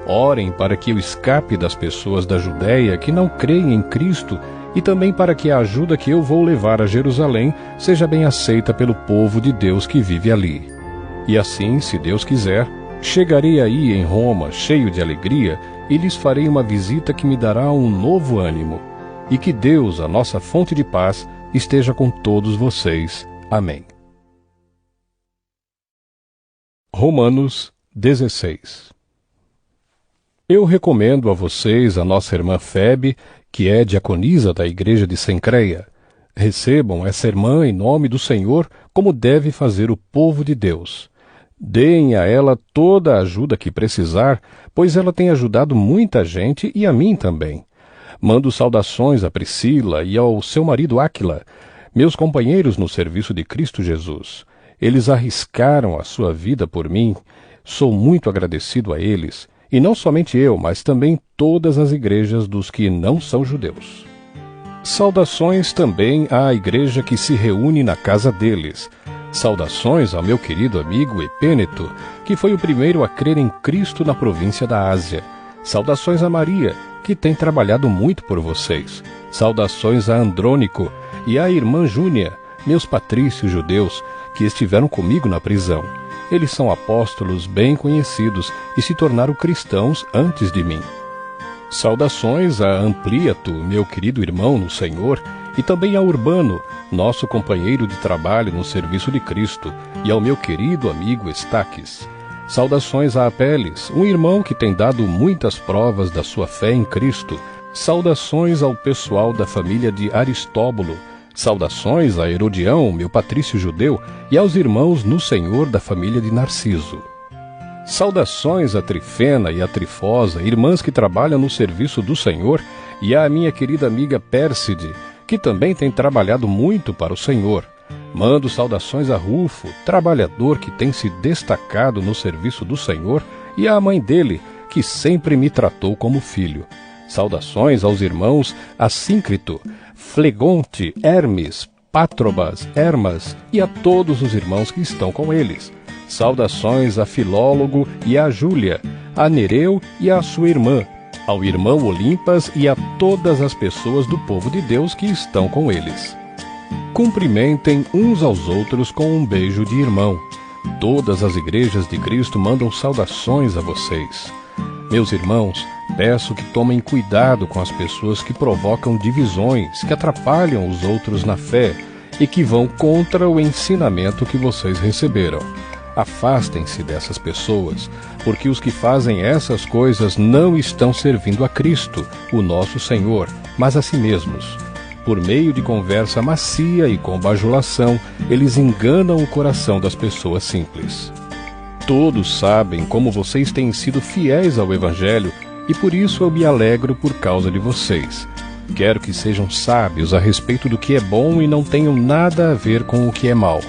Orem para que eu escape das pessoas da Judéia que não creem em Cristo e também para que a ajuda que eu vou levar a Jerusalém seja bem aceita pelo povo de Deus que vive ali. E assim, se Deus quiser, chegarei aí em Roma cheio de alegria e lhes farei uma visita que me dará um novo ânimo. E que Deus, a nossa fonte de paz, esteja com todos vocês. Amém. Romanos 16. Eu recomendo a vocês a nossa irmã Febe, que é diaconisa da igreja de Cencreia. Recebam essa irmã em nome do Senhor, como deve fazer o povo de Deus. Deem a ela toda a ajuda que precisar, pois ela tem ajudado muita gente e a mim também. Mando saudações a Priscila e ao seu marido Áquila, meus companheiros no serviço de Cristo Jesus. Eles arriscaram a sua vida por mim. Sou muito agradecido a eles, e não somente eu, mas também todas as igrejas dos que não são judeus. Saudações também à igreja que se reúne na casa deles. Saudações ao meu querido amigo Epêneto, que foi o primeiro a crer em Cristo na província da Ásia. Saudações a Maria, que tem trabalhado muito por vocês. Saudações a Andrônico e à irmã Júnia, meus patrícios judeus, que estiveram comigo na prisão. Eles são apóstolos bem conhecidos e se tornaram cristãos antes de mim. Saudações a Ampliato, meu querido irmão no Senhor, e também a Urbano, nosso companheiro de trabalho no serviço de Cristo, e ao meu querido amigo Estaques. Saudações a Apeles, um irmão que tem dado muitas provas da sua fé em Cristo. Saudações ao pessoal da família de Aristóbulo. Saudações a Herodião, meu patrício judeu, e aos irmãos no Senhor da família de Narciso. Saudações a Trifena e a Trifosa, irmãs que trabalham no serviço do Senhor, e à minha querida amiga Pérside, que também tem trabalhado muito para o Senhor. Mando saudações a Rufo, trabalhador que tem se destacado no serviço do Senhor, e à mãe dele, que sempre me tratou como filho. Saudações aos irmãos Assíncrito, Flegonte, Hermes, Pátrobas, Hermas e a todos os irmãos que estão com eles. Saudações a Filólogo e a Júlia, a Nereu e a sua irmã, ao irmão Olimpas e a todas as pessoas do povo de Deus que estão com eles. Cumprimentem uns aos outros com um beijo de irmão. Todas as igrejas de Cristo mandam saudações a vocês. Meus irmãos, peço que tomem cuidado com as pessoas que provocam divisões, que atrapalham os outros na fé e que vão contra o ensinamento que vocês receberam. Afastem-se dessas pessoas, porque os que fazem essas coisas não estão servindo a Cristo, o nosso Senhor, mas a si mesmos. Por meio de conversa macia e com bajulação, eles enganam o coração das pessoas simples. Todos sabem como vocês têm sido fiéis ao Evangelho, e por isso eu me alegro por causa de vocês. Quero que sejam sábios a respeito do que é bom e não tenham nada a ver com o que é mal.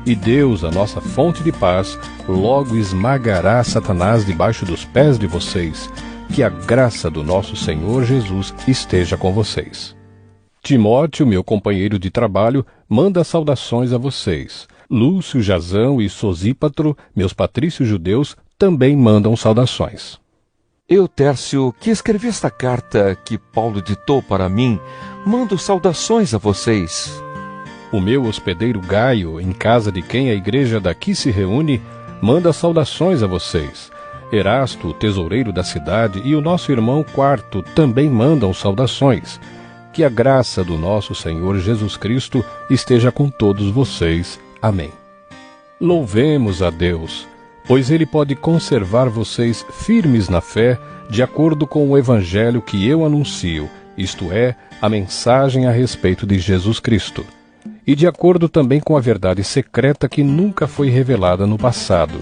E Deus, a nossa fonte de paz, logo esmagará Satanás debaixo dos pés de vocês. Que a graça do nosso Senhor Jesus esteja com vocês. Timóteo, meu companheiro de trabalho, manda saudações a vocês. Lúcio, Jasão e Sosípatro, meus patrícios judeus, também mandam saudações. Eu, Tércio, que escrevi esta carta que Paulo ditou para mim, mando saudações a vocês. O meu hospedeiro Gaio, em casa de quem a igreja daqui se reúne, manda saudações a vocês. Erasto, o tesoureiro da cidade, e o nosso irmão Quarto também mandam saudações. Que a graça do nosso Senhor Jesus Cristo esteja com todos vocês. Amém. Louvemos a Deus, pois Ele pode conservar vocês firmes na fé, de acordo com o Evangelho que eu anuncio, isto é, a mensagem a respeito de Jesus Cristo, e de acordo também com a verdade secreta que nunca foi revelada no passado.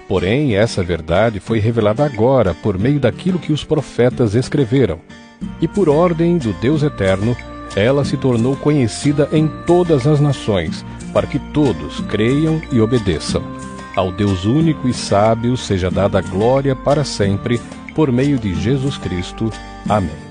Porém, essa verdade foi revelada agora por meio daquilo que os profetas escreveram. E por ordem do Deus eterno, ela se tornou conhecida em todas as nações, para que todos creiam e obedeçam. Ao Deus único e sábio seja dada a glória para sempre, por meio de Jesus Cristo. Amém.